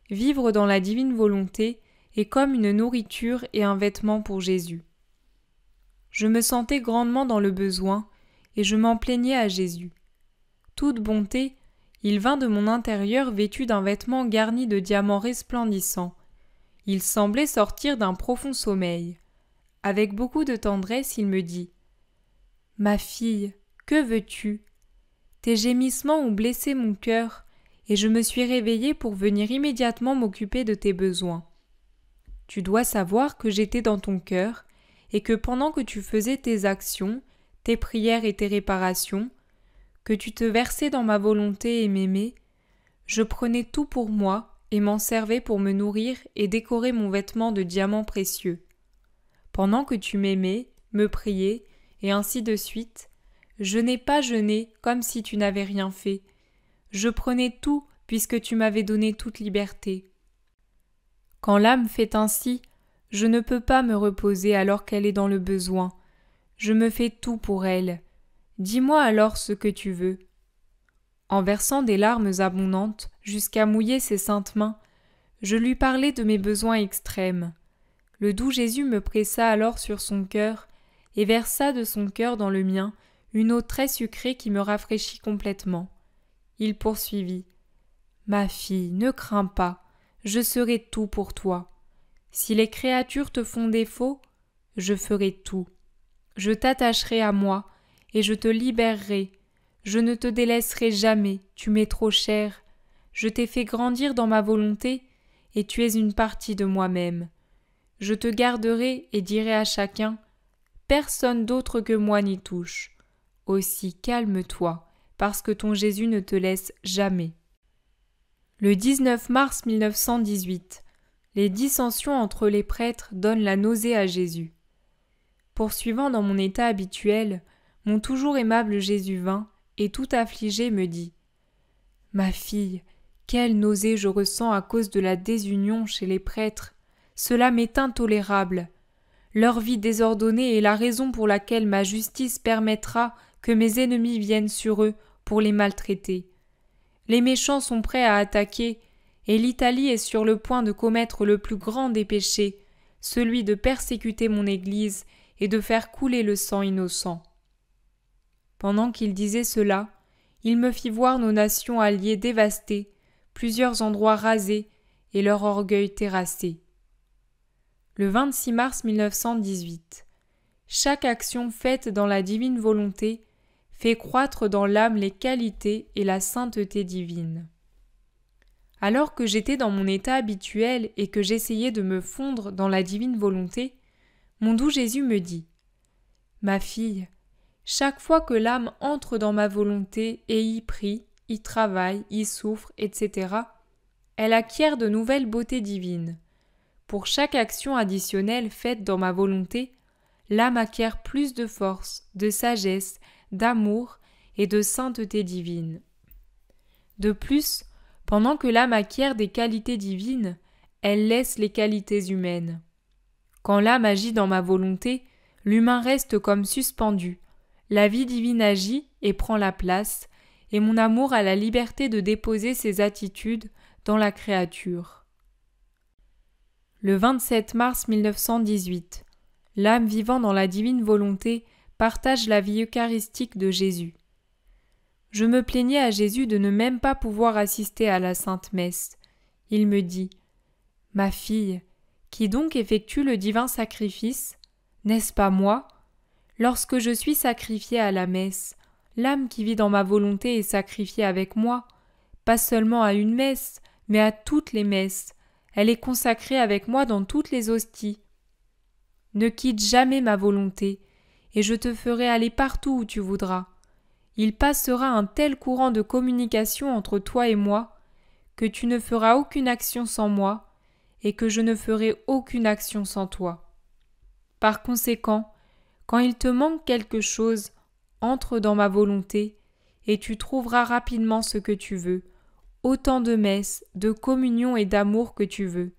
Vivre dans la divine volonté est comme une nourriture et un vêtement pour Jésus. Je me sentais grandement dans le besoin, et je m'en plaignais à Jésus. Toute bonté, il vint de mon intérieur vêtu d'un vêtement garni de diamants resplendissants. Il semblait sortir d'un profond sommeil. Avec beaucoup de tendresse, il me dit « Ma fille, que veux-tu ? Tes gémissements ont blessé mon cœur, et je me suis réveillée pour venir immédiatement m'occuper de tes besoins. Tu dois savoir que j'étais dans ton cœur, et que pendant que tu faisais tes actions, tes prières et tes réparations, que tu te versais dans ma volonté et m'aimais, je prenais tout pour moi et m'en servais pour me nourrir et décorer mon vêtement de diamants précieux. Pendant que tu m'aimais, me priais, et ainsi de suite, je n'ai pas jeûné comme si tu n'avais rien fait. Je prenais tout puisque tu m'avais donné toute liberté. Quand l'âme fait ainsi, je ne peux pas me reposer alors qu'elle est dans le besoin. Je me fais tout pour elle. Dis-moi alors ce que tu veux. » En versant des larmes abondantes jusqu'à mouiller ses saintes mains, je lui parlais de mes besoins extrêmes. Le doux Jésus me pressa alors sur son cœur et versa de son cœur dans le mien une eau très sucrée qui me rafraîchit complètement. Il poursuivit « Ma fille, ne crains pas, je serai tout pour toi. Si les créatures te font défaut, je ferai tout. Je t'attacherai à moi et je te libérerai. Je ne te délaisserai jamais, tu m'es trop cher. Je t'ai fait grandir dans ma volonté et tu es une partie de moi-même. Je te garderai et dirai à chacun « Personne d'autre que moi n'y touche. » Aussi calme-toi, parce que ton Jésus ne te laisse jamais. Le 19 mars 1918, les dissensions entre les prêtres donnent la nausée à Jésus. Poursuivant dans mon état habituel, mon toujours aimable Jésus vint et tout affligé me dit « Ma fille, quelle nausée je ressens à cause de la désunion chez les prêtres. Cela m'est intolérable. Leur vie désordonnée est la raison pour laquelle ma justice permettra que mes ennemis viennent sur eux pour les maltraiter. Les méchants sont prêts à attaquer, et l'Italie est sur le point de commettre le plus grand des péchés, celui de persécuter mon Église et de faire couler le sang innocent. » Pendant qu'il disait cela, il me fit voir nos nations alliées dévastées, plusieurs endroits rasés et leur orgueil terrassé. Le 26 mars 1918. Chaque action faite dans la divine volonté fait croître dans l'âme les qualités et la sainteté divine. Alors que j'étais dans mon état habituel et que j'essayais de me fondre dans la divine volonté, mon doux Jésus me dit « Ma fille, chaque fois que l'âme entre dans ma volonté et y prie, y travaille, y souffre, etc., elle acquiert de nouvelles beautés divines. Pour chaque action additionnelle faite dans ma volonté, l'âme acquiert plus de force, de sagesse, d'amour et de sainteté divine. De plus, pendant que l'âme acquiert des qualités divines, elle laisse les qualités humaines. Quand l'âme agit dans ma volonté, l'humain reste comme suspendu. La vie divine agit et prend la place, et mon amour a la liberté de déposer ses attitudes dans la créature. Le 27 mars 1918. L'âme vivant dans la divine volonté partage la vie eucharistique de Jésus. Je me plaignais à Jésus de ne même pas pouvoir assister à la Sainte Messe. Il me dit « Ma fille, qui donc effectue le divin sacrifice ? N'est-ce pas moi ? Lorsque je suis sacrifiée à la messe, l'âme qui vit dans ma volonté est sacrifiée avec moi, pas seulement à une messe, mais à toutes les messes. Elle est consacrée avec moi dans toutes les hosties. Ne quitte jamais ma volonté, et je te ferai aller partout où tu voudras. Il passera un tel courant de communication entre toi et moi, que tu ne feras aucune action sans moi, et que je ne ferai aucune action sans toi. Par conséquent, quand il te manque quelque chose, entre dans ma volonté, et tu trouveras rapidement ce que tu veux, autant de messes, de communion et d'amour que tu veux.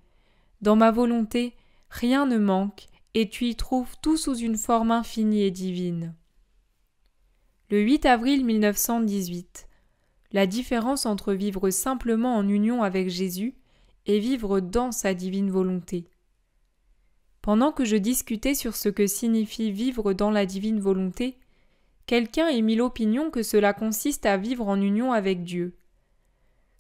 Dans ma volonté, rien ne manque, et tu y trouves tout sous une forme infinie et divine. Le 8 avril 1918. La différence entre vivre simplement en union avec Jésus et vivre dans sa divine volonté. Pendant que je discutais sur ce que signifie vivre dans la divine volonté, quelqu'un émit l'opinion que cela consiste à vivre en union avec Dieu.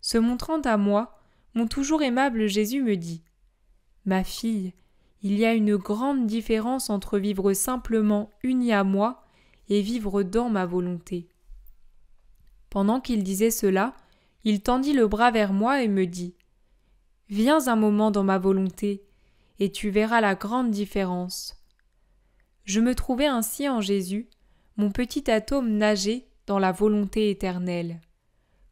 Se montrant à moi, mon toujours aimable Jésus me dit « Ma fille, il y a une grande différence entre vivre simplement unie à moi et vivre dans ma volonté. » Pendant qu'il disait cela, il tendit le bras vers moi et me dit « Viens un moment dans ma volonté, et tu verras la grande différence. » Je me trouvais ainsi en Jésus, mon petit atome nager dans la volonté éternelle.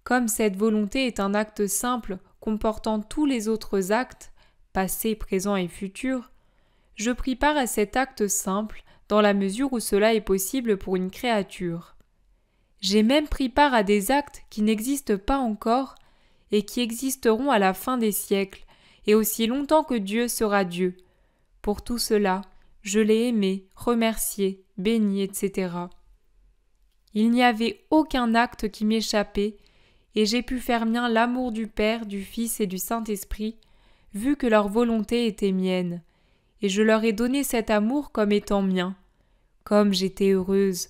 Comme cette volonté est un acte simple comportant tous les autres actes, passé, présent et futur, je pris part à cet acte simple dans la mesure où cela est possible pour une créature. J'ai même pris part à des actes qui n'existent pas encore et qui existeront à la fin des siècles et aussi longtemps que Dieu sera Dieu. Pour tout cela, je l'ai aimé, remercié, béni, etc. Il n'y avait aucun acte qui m'échappait et j'ai pu faire mien l'amour du Père, du Fils et du Saint-Esprit, vu que leur volonté était mienne, et je leur ai donné cet amour comme étant mien. Comme j'étais heureuse,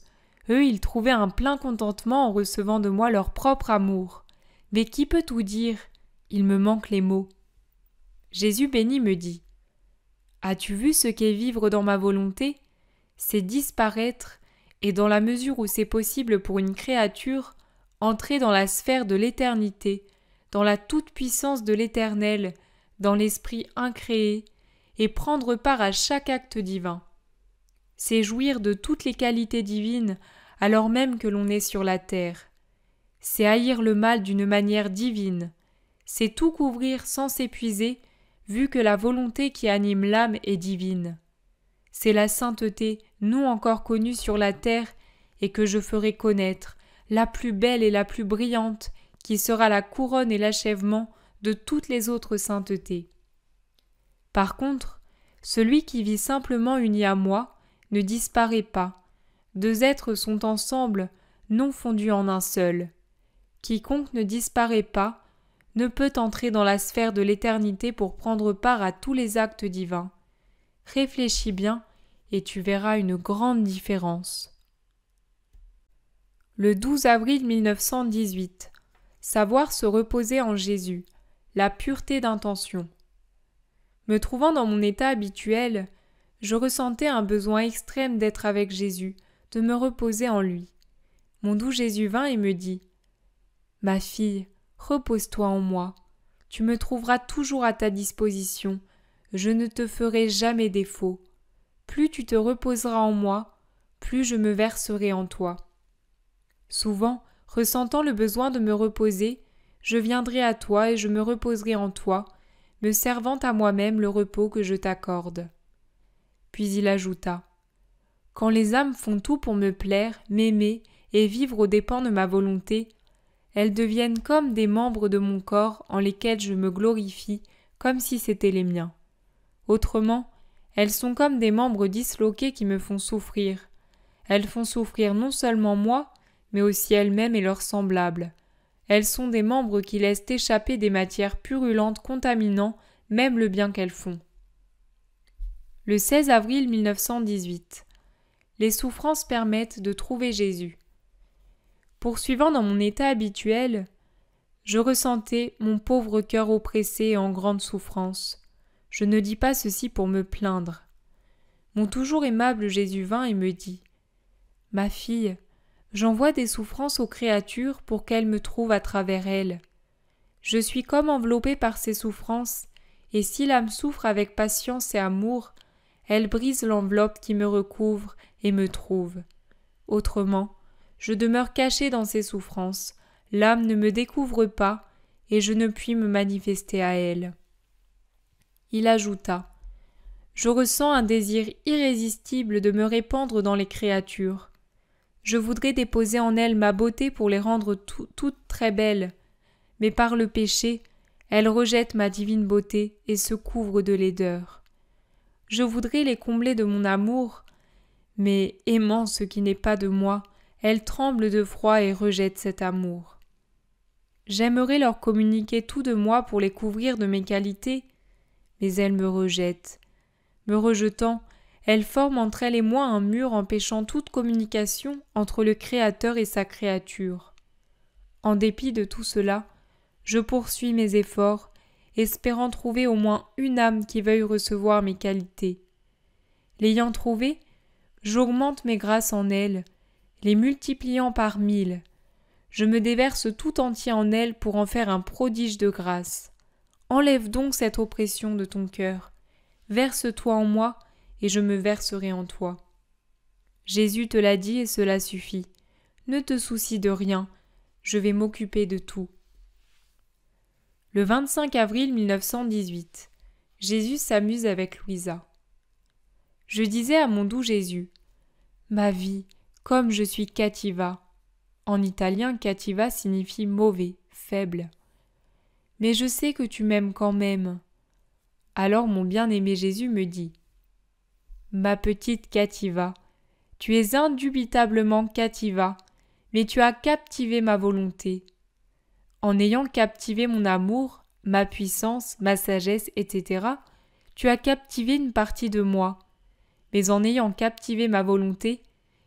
eux ils trouvaient un plein contentement en recevant de moi leur propre amour. Mais qui peut tout dire? Il me manque les mots. Jésus béni me dit « As-tu vu ce qu'est vivre dans ma volonté? C'est disparaître, et dans la mesure où c'est possible pour une créature, entrer dans la sphère de l'éternité, dans la toute-puissance de l'Éternel, dans l'Esprit incréé, et prendre part à chaque acte divin. C'est jouir de toutes les qualités divines alors même que l'on est sur la terre. C'est haïr le mal d'une manière divine. C'est tout couvrir sans s'épuiser, vu que la volonté qui anime l'âme est divine. C'est la sainteté non encore connue sur la terre et que je ferai connaître, la plus belle et la plus brillante, qui sera la couronne et l'achèvement de toutes les autres saintetés. Par contre, celui qui vit simplement uni à moi ne disparaît pas. Deux êtres sont ensemble, non fondus en un seul. Quiconque ne disparaît pas ne peut entrer dans la sphère de l'éternité pour prendre part à tous les actes divins. Réfléchis bien et tu verras une grande différence. Le 12 avril 1918. Savoir se reposer en Jésus. La pureté d'intention. Me trouvant dans mon état habituel, je ressentais un besoin extrême d'être avec Jésus, de me reposer en lui. Mon doux Jésus vint et me dit « Ma fille, repose-toi en moi. Tu me trouveras toujours à ta disposition. Je ne te ferai jamais défaut. Plus tu te reposeras en moi, plus je me verserai en toi. » Souvent, ressentant le besoin de me reposer, je viendrai à toi et je me reposerai en toi, me servant à moi-même le repos que je t'accorde. Puis il ajouta « Quand les âmes font tout pour me plaire, m'aimer et vivre aux dépens de ma volonté, elles deviennent comme des membres de mon corps en lesquels je me glorifie comme si c'étaient les miens. Autrement, elles sont comme des membres disloqués qui me font souffrir. Elles font souffrir non seulement moi, mais aussi elles-mêmes et leurs semblables. Elles sont des membres qui laissent échapper des matières purulentes contaminant même le bien qu'elles font. Le 16 avril 1918. Les souffrances permettent de trouver Jésus. Poursuivant dans mon état habituel, je ressentais mon pauvre cœur oppressé et en grande souffrance. Je ne dis pas ceci pour me plaindre. Mon toujours aimable Jésus vint et me dit « Ma fille, j'envoie des souffrances aux créatures pour qu'elles me trouvent à travers elles. Je suis comme enveloppée par ces souffrances, et si l'âme souffre avec patience et amour, elle brise l'enveloppe qui me recouvre et me trouve. Autrement, je demeure cachée dans ces souffrances, l'âme ne me découvre pas, et je ne puis me manifester à elle. » Il ajouta « Je ressens un désir irrésistible de me répandre dans les créatures. Je voudrais déposer en elles ma beauté pour les rendre toutes très belles, mais par le péché, elles rejettent ma divine beauté et se couvrent de laideur. Je voudrais les combler de mon amour, mais aimant ce qui n'est pas de moi, elles tremblent de froid et rejettent cet amour. J'aimerais leur communiquer tout de moi pour les couvrir de mes qualités, mais elles me rejettent. Me rejetant, elles forment entre elle et moi un mur empêchant toute communication entre le Créateur et sa créature. En dépit de tout cela, je poursuis mes efforts, espérant trouver au moins une âme qui veuille recevoir mes qualités. L'ayant trouvée, j'augmente mes grâces en elle, les multipliant par 1000. Je me déverse tout entier en elle pour en faire un prodige de grâce. Enlève donc cette oppression de ton cœur. Verse-toi en moi, et je me verserai en toi. Jésus te l'a dit et cela suffit. Ne te soucie de rien, je vais m'occuper de tout. Le 25 avril 1918, Jésus s'amuse avec Louisa. Je disais à mon doux Jésus, « Ma vie, comme je suis cativa ». En italien, cativa signifie mauvais, faible. « Mais je sais que tu m'aimes quand même. » Alors mon bien-aimé Jésus me dit, « Ma petite cativa, tu es indubitablement cativa, mais tu as captivé ma volonté. En ayant captivé mon amour, ma puissance, ma sagesse, etc., tu as captivé une partie de moi. Mais en ayant captivé ma volonté,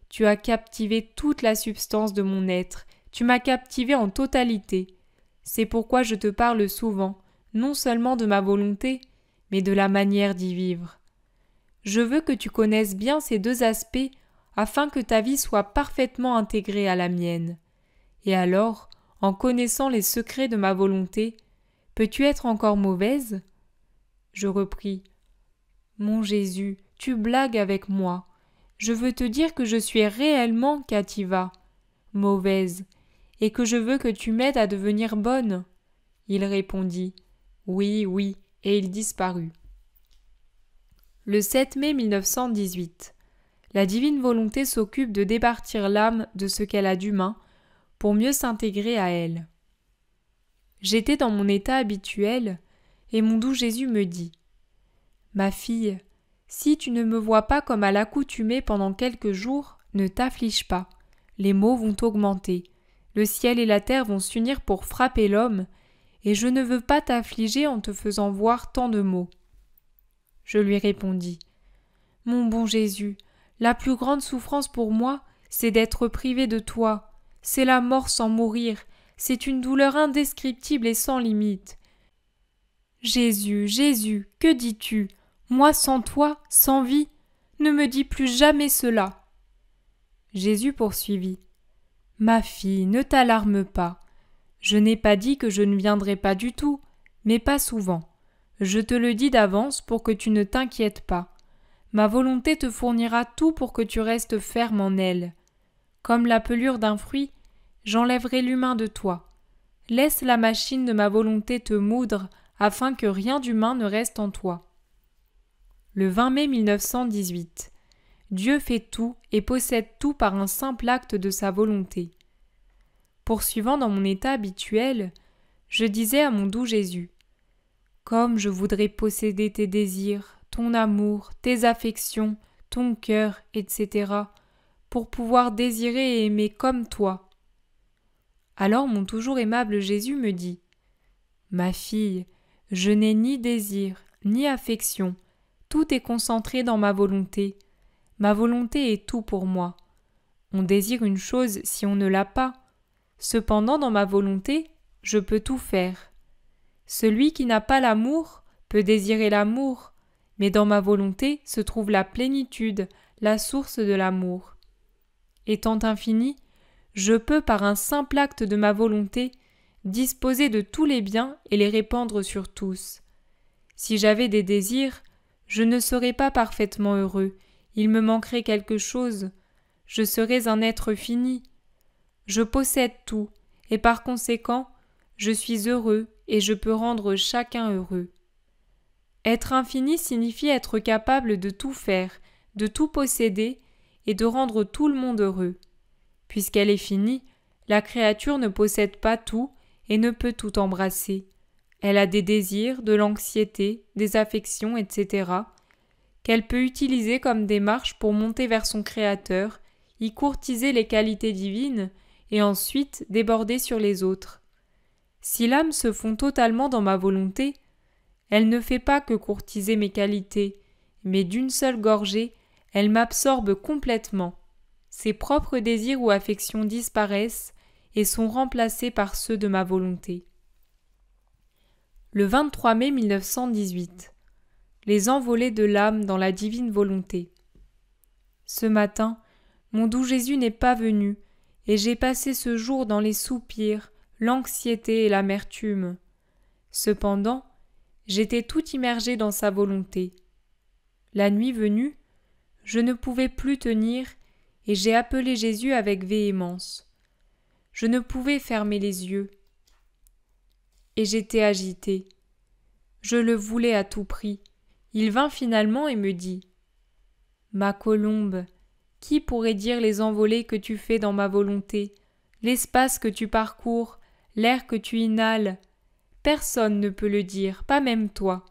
tu as captivé toute la substance de mon être, tu m'as captivé en totalité. C'est pourquoi je te parle souvent, non seulement de ma volonté, mais de la manière d'y vivre. Je veux que tu connaisses bien ces deux aspects afin que ta vie soit parfaitement intégrée à la mienne. Et alors, en connaissant les secrets de ma volonté, peux-tu être encore mauvaise ? Je repris. Mon Jésus, tu blagues avec moi. Je veux te dire que je suis réellement cativa, mauvaise, et que je veux que tu m'aides à devenir bonne. Il répondit. Oui, oui, et il disparut. Le 7 mai 1918. La divine volonté s'occupe de départir l'âme de ce qu'elle a d'humain pour mieux s'intégrer à elle. J'étais dans mon état habituel et mon doux Jésus me dit « Ma fille, si tu ne me vois pas comme à l'accoutumée pendant quelques jours, ne t'afflige pas. Les maux vont augmenter. Le ciel et la terre vont s'unir pour frapper l'homme, et je ne veux pas t'affliger en te faisant voir tant de maux. » Je lui répondis « Mon bon Jésus, la plus grande souffrance pour moi, c'est d'être privé de toi. C'est la mort sans mourir. C'est une douleur indescriptible et sans limite. Jésus, Jésus, que dis-tu ? Moi sans toi, sans vie ? Ne me dis plus jamais cela. » Jésus poursuivit. « Ma fille, ne t'alarme pas. Je n'ai pas dit que je ne viendrai pas du tout, mais pas souvent. Je te le dis d'avance pour que tu ne t'inquiètes pas. Ma volonté te fournira tout pour que tu restes ferme en elle. Comme la pelure d'un fruit, j'enlèverai l'humain de toi. Laisse la machine de ma volonté te moudre afin que rien d'humain ne reste en toi. » Le 20 mai 1918. Dieu fait tout et possède tout par un simple acte de sa volonté. Poursuivant dans mon état habituel, je disais à mon doux Jésus, « Comme je voudrais posséder tes désirs, ton amour, tes affections, ton cœur, etc., pour pouvoir désirer et aimer comme toi. » Alors mon toujours aimable Jésus me dit, « Ma fille, je n'ai ni désir, ni affection, tout est concentré dans ma volonté. Ma volonté est tout pour moi. On désire une chose si on ne l'a pas. Cependant, dans ma volonté, je peux tout faire. Celui qui n'a pas l'amour peut désirer l'amour, mais dans ma volonté se trouve la plénitude, la source de l'amour. Étant infini, je peux, par un simple acte de ma volonté, disposer de tous les biens et les répandre sur tous. Si j'avais des désirs, je ne serais pas parfaitement heureux, il me manquerait quelque chose, je serais un être fini. Je possède tout, et par conséquent, je suis heureux et je peux rendre chacun heureux. Être infini signifie être capable de tout faire, de tout posséder et de rendre tout le monde heureux. Puisqu'elle est finie, la créature ne possède pas tout et ne peut tout embrasser. Elle a des désirs, de l'anxiété, des affections, etc., qu'elle peut utiliser comme démarche pour monter vers son Créateur, y courtiser les qualités divines et ensuite déborder sur les autres. Si l'âme se fond totalement dans ma volonté, elle ne fait pas que courtiser mes qualités, mais d'une seule gorgée, elle m'absorbe complètement. Ses propres désirs ou affections disparaissent et sont remplacés par ceux de ma volonté. Le 23 mai 1918. Les envolées de l'âme dans la divine volonté. Ce matin, mon doux Jésus n'est pas venu, et j'ai passé ce jour dans les soupirs, l'anxiété et l'amertume. Cependant, j'étais tout immergé dans sa volonté. La nuit venue, je ne pouvais plus tenir, et j'ai appelé Jésus avec véhémence. Je ne pouvais fermer les yeux. Et j'étais agité. Je le voulais à tout prix. Il vint finalement et me dit « Ma colombe, qui pourrait dire les envolées que tu fais dans ma volonté, l'espace que tu parcours, l'air que tu inhales? Personne ne peut le dire, pas même toi.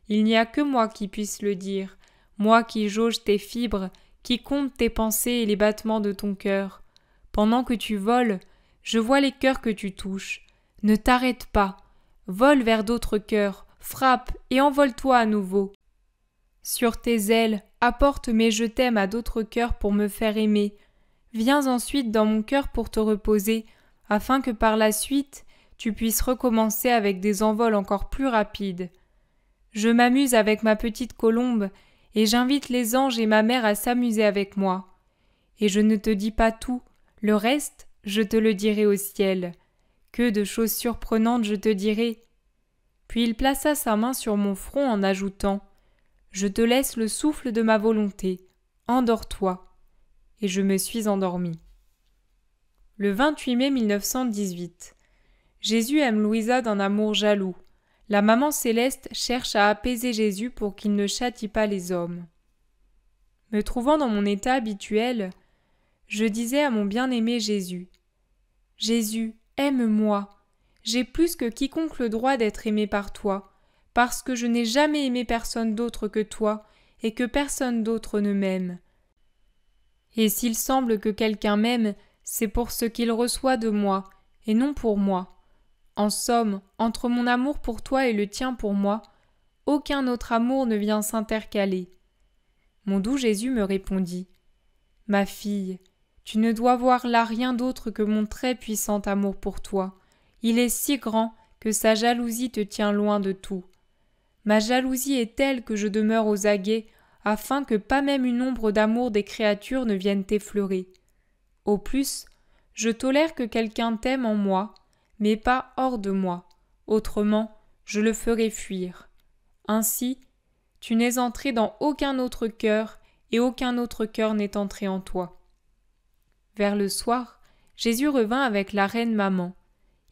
Il n'y a que moi qui puisse le dire, moi qui jauge tes fibres, qui compte tes pensées et les battements de ton cœur. Pendant que tu voles, je vois les cœurs que tu touches. Ne t'arrête pas. Vole vers d'autres cœurs, frappe et envole-toi à nouveau. Sur tes ailes, apporte mes je t'aime à d'autres cœurs pour me faire aimer. Viens ensuite dans mon cœur pour te reposer, afin que par la suite, tu puisses recommencer avec des envols encore plus rapides. Je m'amuse avec ma petite colombe, et j'invite les anges et ma mère à s'amuser avec moi. Et je ne te dis pas tout, le reste, je te le dirai au ciel. Que de choses surprenantes je te dirai. Puis il plaça sa main sur mon front en ajoutant « Je te laisse le souffle de ma volonté. Endors-toi. » Et je me suis endormi. Le 28 mai 1918. Jésus aime Louisa d'un amour jaloux. La maman céleste cherche à apaiser Jésus pour qu'il ne châtie pas les hommes. Me trouvant dans mon état habituel, je disais à mon bien-aimé Jésus « Jésus, aime-moi. J'ai plus que quiconque le droit d'être aimé par toi. Parce que je n'ai jamais aimé personne d'autre que toi, et que personne d'autre ne m'aime. Et s'il semble que quelqu'un m'aime, c'est pour ce qu'il reçoit de moi, et non pour moi. En somme, entre mon amour pour toi et le tien pour moi, aucun autre amour ne vient s'intercaler. » Mon doux Jésus me répondit « Ma fille, tu ne dois voir là rien d'autre que mon très puissant amour pour toi. Il est si grand que sa jalousie te tient loin de tout. Ma jalousie est telle que je demeure aux aguets, afin que pas même une ombre d'amour des créatures ne vienne t'effleurer. Au plus, je tolère que quelqu'un t'aime en moi, mais pas hors de moi, autrement je le ferai fuir. Ainsi, tu n'es entré dans aucun autre cœur, et aucun autre cœur n'est entré en toi. » Vers le soir, Jésus revint avec la reine maman.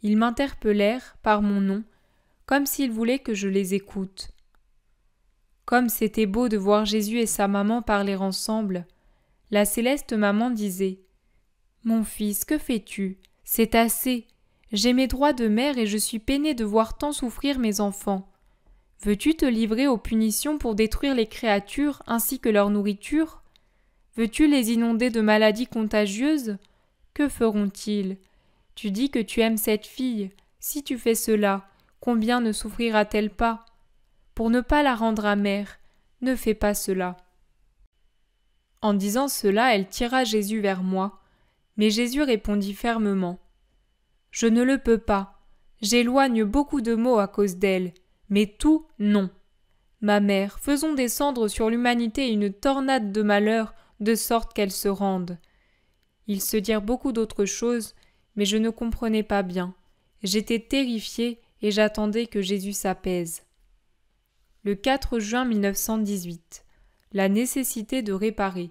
Ils m'interpellèrent par mon nom, comme s'ils voulaient que je les écoute. Comme c'était beau de voir Jésus et sa maman parler ensemble, la céleste maman disait « Mon fils, que fais-tu? C'est assez. J'ai mes droits de mère et je suis peinée de voir tant souffrir mes enfants. Veux-tu te livrer aux punitions pour détruire les créatures ainsi que leur nourriture? Veux-tu les inonder de maladies contagieuses? Que feront-ils? Tu dis que tu aimes cette fille. Si tu fais cela, combien ne souffrira-t-elle pas? Pour ne pas la rendre amère, ne fais pas cela. » En disant cela, elle tira Jésus vers moi, mais Jésus répondit fermement « Je ne le peux pas. J'éloigne beaucoup de maux à cause d'elle, mais tout, non. Ma mère, faisons descendre sur l'humanité une tornade de malheur, de sorte qu'elle se rende. » Ils se dirent beaucoup d'autres choses, mais je ne comprenais pas bien. J'étais terrifiée et j'attendais que Jésus s'apaise. Le 4 juin 1918. La nécessité de réparer.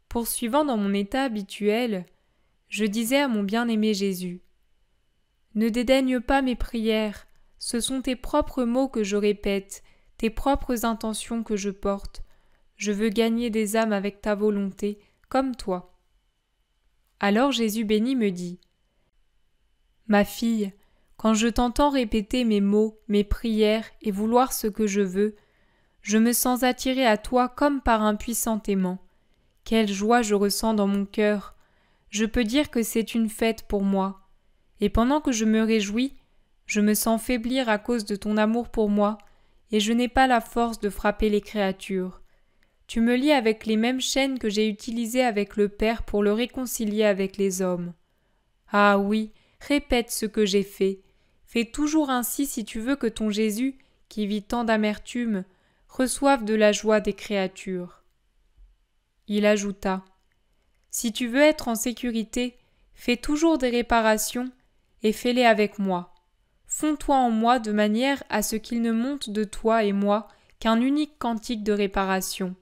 Poursuivant dans mon état habituel, je disais à mon bien-aimé Jésus « Ne dédaigne pas mes prières, ce sont tes propres mots que je répète, tes propres intentions que je porte. Je veux gagner des âmes avec ta volonté, comme toi. » Alors Jésus béni me dit « Ma fille, quand je t'entends répéter mes mots, mes prières et vouloir ce que je veux, je me sens attirée à toi comme par un puissant aimant. Quelle joie je ressens dans mon cœur! Je peux dire que c'est une fête pour moi. Et pendant que je me réjouis, je me sens faiblir à cause de ton amour pour moi, et je n'ai pas la force de frapper les créatures. Tu me lies avec les mêmes chaînes que j'ai utilisées avec le Père pour le réconcilier avec les hommes. Ah oui, répète ce que j'ai fait. Fais toujours ainsi si tu veux que ton Jésus, qui vit tant d'amertume, reçoive de la joie des créatures. » Il ajouta : « Si tu veux être en sécurité, fais toujours des réparations et fais-les avec moi. Fonds-toi en moi de manière à ce qu'il ne monte de toi et moi qu'un unique cantique de réparation.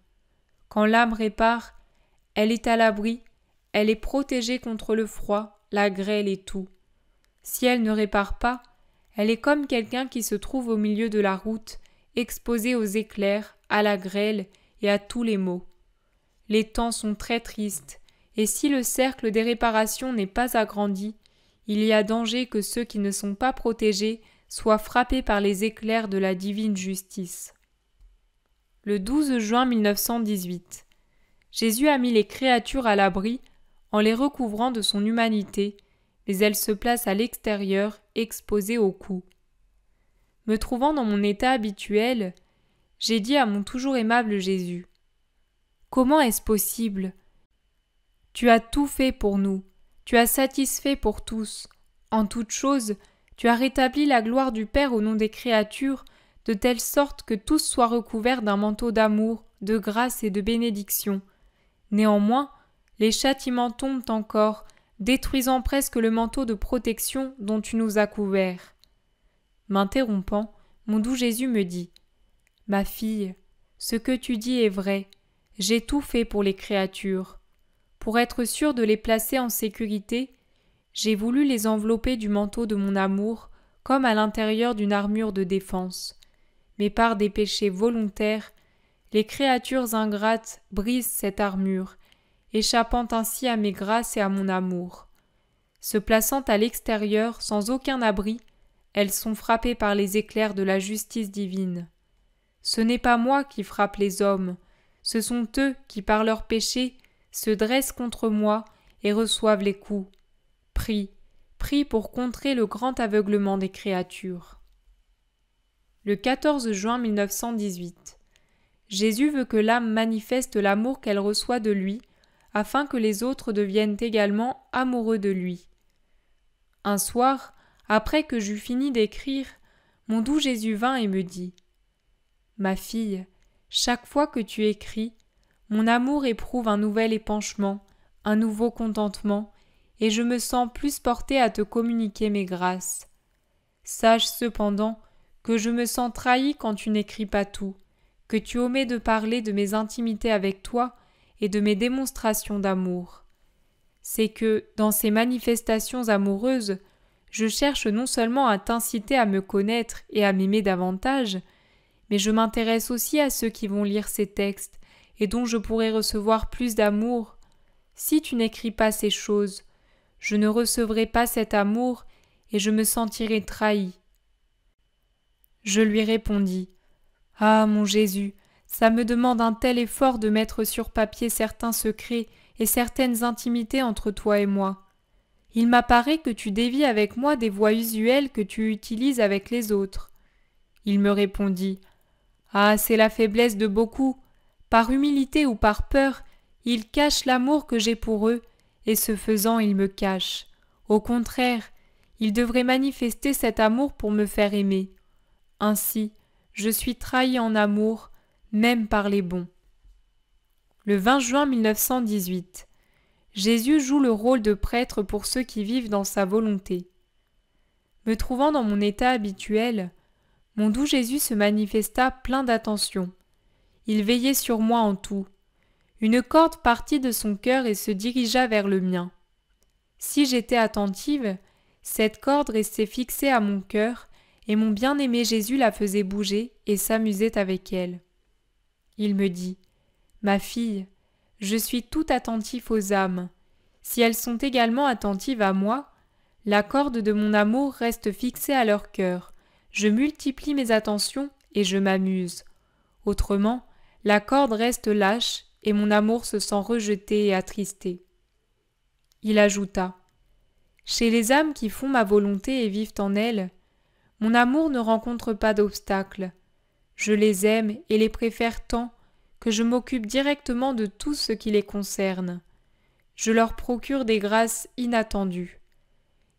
Quand l'âme répare, elle est à l'abri, elle est protégée contre le froid, la grêle et tout. Si elle ne répare pas, elle est comme quelqu'un qui se trouve au milieu de la route, exposé aux éclairs, à la grêle et à tous les maux. Les temps sont très tristes, et si le cercle des réparations n'est pas agrandi, il y a danger que ceux qui ne sont pas protégés soient frappés par les éclairs de la divine justice. Le 12 juin 1918, Jésus a mis les créatures à l'abri en les recouvrant de son humanité, mais elles se placent à l'extérieur, exposées aux coups. Me trouvant dans mon état habituel, j'ai dit à mon toujours aimable Jésus : « Comment est-ce possible ? Tu as tout fait pour nous, tu as satisfait pour tous. En toutes choses, tu as rétabli la gloire du Père au nom des créatures, de telle sorte que tous soient recouverts d'un manteau d'amour, de grâce et de bénédiction. Néanmoins, les châtiments tombent encore, détruisant presque le manteau de protection dont tu nous as couverts. » M'interrompant, mon doux Jésus me dit : « Ma fille, ce que tu dis est vrai, j'ai tout fait pour les créatures. Pour être sûr de les placer en sécurité, j'ai voulu les envelopper du manteau de mon amour, comme à l'intérieur d'une armure de défense. Mais par des péchés volontaires, les créatures ingrates brisent cette armure, échappant ainsi à mes grâces et à mon amour. Se plaçant à l'extérieur sans aucun abri, elles sont frappées par les éclairs de la justice divine. Ce n'est pas moi qui frappe les hommes, ce sont eux qui, par leurs péchés, se dressent contre moi et reçoivent les coups. Prie, prie pour contrer le grand aveuglement des créatures. » Le 14 juin 1918, Jésus veut que l'âme manifeste l'amour qu'elle reçoit de lui, afin que les autres deviennent également amoureux de lui. Un soir, après que j'eus fini d'écrire, mon doux Jésus vint et me dit : « Ma fille, chaque fois que tu écris, mon amour éprouve un nouvel épanchement, un nouveau contentement, et je me sens plus porté à te communiquer mes grâces. Sache cependant que je me sens trahi quand tu n'écris pas tout, que tu omets de parler de mes intimités avec toi et de mes démonstrations d'amour. C'est que, dans ces manifestations amoureuses, je cherche non seulement à t'inciter à me connaître et à m'aimer davantage, mais je m'intéresse aussi à ceux qui vont lire ces textes et dont je pourrai recevoir plus d'amour. Si tu n'écris pas ces choses, je ne recevrai pas cet amour et je me sentirai trahi. » Je lui répondis : « Ah, mon Jésus, ça me demande un tel effort de mettre sur papier certains secrets et certaines intimités entre toi et moi. Il m'apparaît que tu dévies avec moi des voies usuelles que tu utilises avec les autres. » Il me répondit : « Ah, c'est la faiblesse de beaucoup. Par humilité ou par peur, ils cachent l'amour que j'ai pour eux, et ce faisant, ils me cachent. Au contraire, ils devraient manifester cet amour pour me faire aimer. Ainsi, je suis trahi en amour, même par les bons. » Le 20 juin 1918, Jésus joue le rôle de prêtre pour ceux qui vivent dans sa volonté. Me trouvant dans mon état habituel, mon doux Jésus se manifesta plein d'attention. Il veillait sur moi en tout. Une corde partit de son cœur et se dirigea vers le mien. Si j'étais attentive, cette corde restait fixée à mon cœur et mon bien-aimé Jésus la faisait bouger et s'amusait avec elle. Il me dit : « Ma fille, je suis tout attentif aux âmes. Si elles sont également attentives à moi, la corde de mon amour reste fixée à leur cœur. Je multiplie mes attentions et je m'amuse. Autrement, la corde reste lâche et mon amour se sent rejeté et attristé. » Il ajouta : « Chez les âmes qui font ma volonté et vivent en elle, mon amour ne rencontre pas d'obstacle. Je les aime et les préfère tant que je m'occupe directement de tout ce qui les concerne. Je leur procure des grâces inattendues.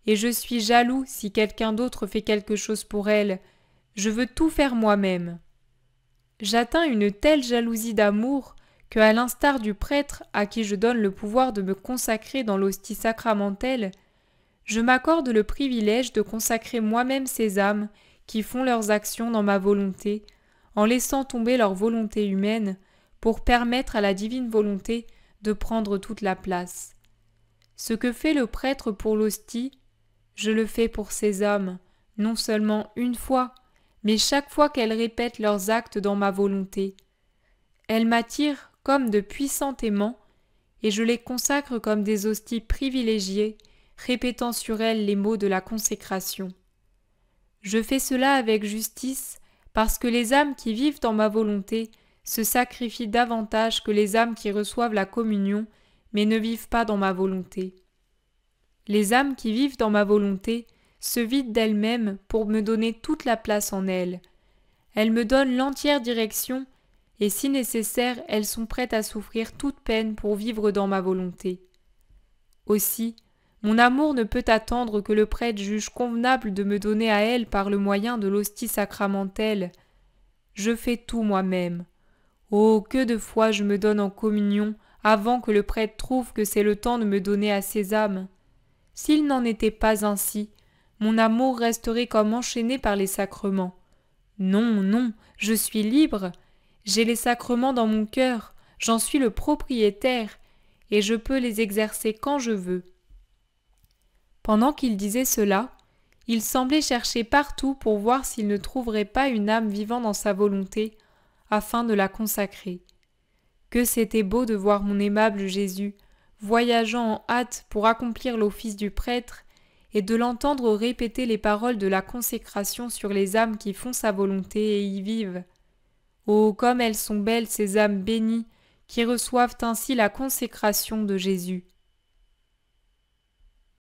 Et je suis jaloux si quelqu'un d'autre fait quelque chose pour elles. Je veux tout faire moi-même. J'atteins une telle jalousie d'amour que, à l'instar du prêtre à qui je donne le pouvoir de me consacrer dans l'hostie sacramentelle, je m'accorde le privilège de consacrer moi-même ces âmes qui font leurs actions dans ma volonté, en laissant tomber leur volonté humaine pour permettre à la divine volonté de prendre toute la place. Ce que fait le prêtre pour l'hostie, je le fais pour ces âmes, non seulement une fois, mais chaque fois qu'elles répètent leurs actes dans ma volonté. Elles m'attirent comme de puissants aimants, et je les consacre comme des hosties privilégiées, répétant sur elles les mots de la consécration. Je fais cela avec justice, parce que les âmes qui vivent dans ma volonté se sacrifient davantage que les âmes qui reçoivent la communion, mais ne vivent pas dans ma volonté. Les âmes qui vivent dans ma volonté se vident d'elles-mêmes pour me donner toute la place en elles. Elles me donnent l'entière direction, et si nécessaire, elles sont prêtes à souffrir toute peine pour vivre dans ma volonté. Aussi, mon amour ne peut attendre que le prêtre juge convenable de me donner à elles par le moyen de l'hostie sacramentelle. Je fais tout moi-même. Oh, que de fois je me donne en communion avant que le prêtre trouve que c'est le temps de me donner à ces âmes. S'il n'en était pas ainsi, mon amour resterait comme enchaîné par les sacrements. Non, non, je suis libre. J'ai les sacrements dans mon cœur, j'en suis le propriétaire, et je peux les exercer quand je veux. Pendant qu'il disait cela, il semblait chercher partout pour voir s'il ne trouverait pas une âme vivant dans sa volonté, afin de la consacrer. Que c'était beau de voir mon aimable Jésus, voyageant en hâte pour accomplir l'office du prêtre, et de l'entendre répéter les paroles de la consécration sur les âmes qui font sa volonté et y vivent. Oh, comme elles sont belles ces âmes bénies, qui reçoivent ainsi la consécration de Jésus.